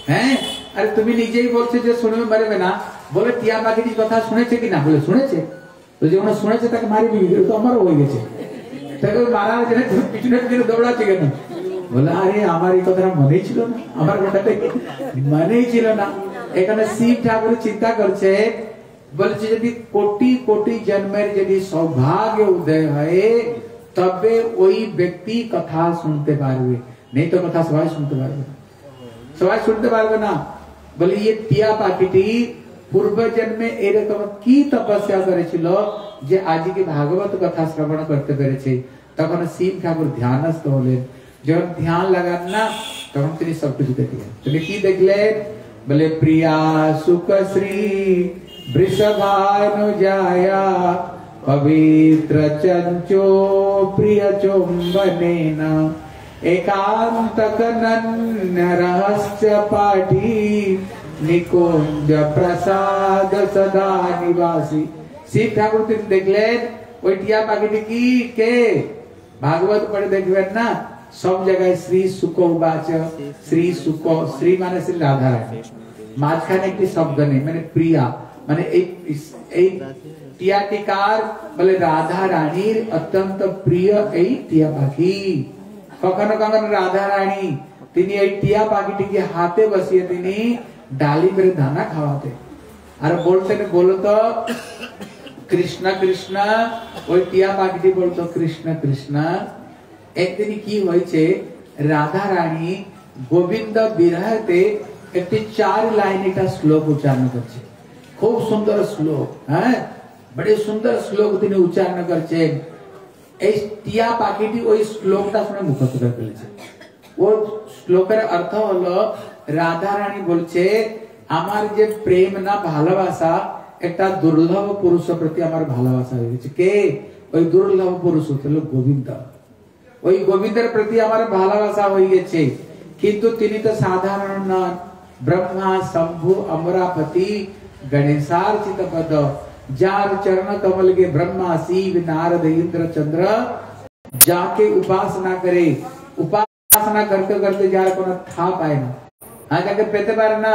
S1: হ্যাঁ আরে তুমি নিজেই বলছো যে শুনবে মরবে না বলে টিয়া পাখিটি কথা শুনেছে কিনা বলে শুনেছে তো যখন শুনেছে তাকে মারবি তো আমার হয়ে গেছে তাকে মারার জন্য পিছনে পিছনে দৌড়াচ্ছে কেন বলে আরে আমার এই কথাটা মনেই ছিল না আমার কথাটা মনেই ছিল না এখানে শিব ঠাকুর চিন্তা করছে বলছে যদি কোটি কোটি জন্মের যদি সৌভাগ্য উদয় হয় তবে ওই ব্যক্তি কথা শুনতে পারবে नहीं तो কথা সবাই শুনতে পারবে না সবাই শুনতে পারবে না বলে ये টিয়া পাখিটি পূর্ব জন্মে এরকম কি তপস্যা করেছিল যে আজকে ভাগবত কথা শ্রবণ করতে পেরেছে তখন শিব ঠাকুর ধ্যানস্থ হলেন যখন ধ্যান লাগান না তখন তিনি সবকিছু দেখলেন তিনি কি দেখলেন বলে প্রিয়া সুখ শ্রী বৃষভানুজায়া পবিত্র চঞ্চো প্রিয় চুম্বনেন एकांत कनन्य रहस्य पाठी निकुंज प्रसाद सदा निवासी। शिव ठाकुर तीन देखलेन ওই টিয়া পাখিটি কি কে भागवत पढ़े देखबेन ना सब जगह श्री सुख उवाच श्री सुख श्री माने श्री राधा रानी মাঝখানে একটি শব্দ নেই মানে প্রিয়া মানে এই টিয়াটিকার বলে রাধা রানীর অত্যন্ত প্রিয় এই টিয়া পাখি। কখনো কখনো রাধা রানী তিনি এই টিয়া পাখিটিকে হাতে বসিয়ে তিনি ডালি মেরে দানা খাওয়াতে আর বলতেন বলো তো কৃষ্ণ কৃষ্ণ। ওই টিয়া পাখিটি বলতো কৃষ্ণ কৃষ্ণ। একদিন কি হয়েছে রাধা রানী গোবিন্দ বিরহতে একটি 4 লাইন একটা শ্লোক উচ্চারণ করছে খুব সুন্দর শ্লোক হ্যাঁ বড় সুন্দর শ্লোক তিনি উচ্চারণ করছেন। এই টিয়া পাখিটি ওই শ্লোকটা শুনে মুখস্থ করে ফেলেছে। ওর শ্লোকের অর্থ হলো রাধা রানী বলছে আমার যে প্রেম না ভালোবাসা একটা দুর্লভ পুরুষের প্রতি আমার ভালোবাসা হয়ে গেছে। কে ওই দুর্লভ পুরুষ হলো গোবিন্দ। ওই গোবিন্দের প্রতি আমার ভালোবাসা হয়ে গেছে কিন্তু তিনি তো সাধারণ নন। ब्रह्मा शंभु अमरापति गणेशार्चित पद जार चरण कमल के ब्रह्मा शिव नारद इंद्र चंद्र जाके उपासना करे उपासना करते करते जार को था पाए ना आगे पेते पारे ना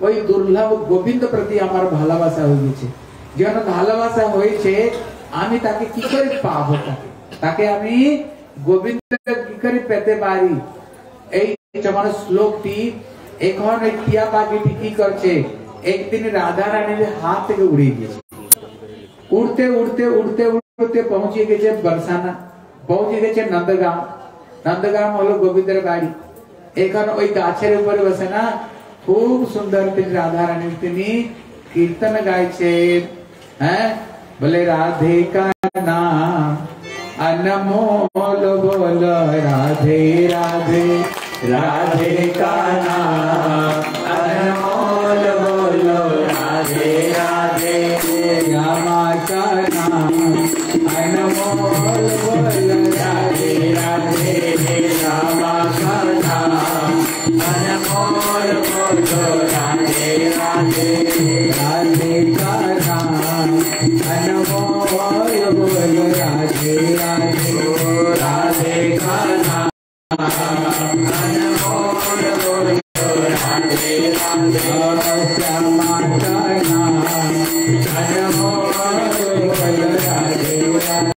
S1: ওই দুর্লভ গোবিন্দ প্রতি আমার ভালোবাসা হয়ে গেছে। যখন ভালোবাসা হয়েছে আমি তাকে কি করে পাবো তাকে আমি গোবিন্দ কি করে পেতে পারি। এই যেমন শ্লোকটি এখন এই টিয়া পাখিটি কি করছে একদিন রাধা রানীর হাত থেকে উড়ে গেছে। উড়তে উড়তে উড়তে উড়তে পৌঁছে গেছে বরসানা পৌঁছে গেছে নন্দগাঁও। নন্দগাঁও হলো গোবিন্দের বাড়ি। এখন ওই গাছের উপরে বসে না খুব সুন্দর তিনি রাধা রানীর তিনি কীর্তন গাইছেন হ্যাঁ বলে রাধে কা নাম अनमोल बोलो राधे राधे राधे का नाम अनमोल बोलो राधे राधे श्यामा का नाम अनमोल बोलो राधे राधे श्यामा का नाम अनमोल बोलो राधे राधे राधे का नाम अनमोल बोलो राधे राधे राधे का नाम अनमोल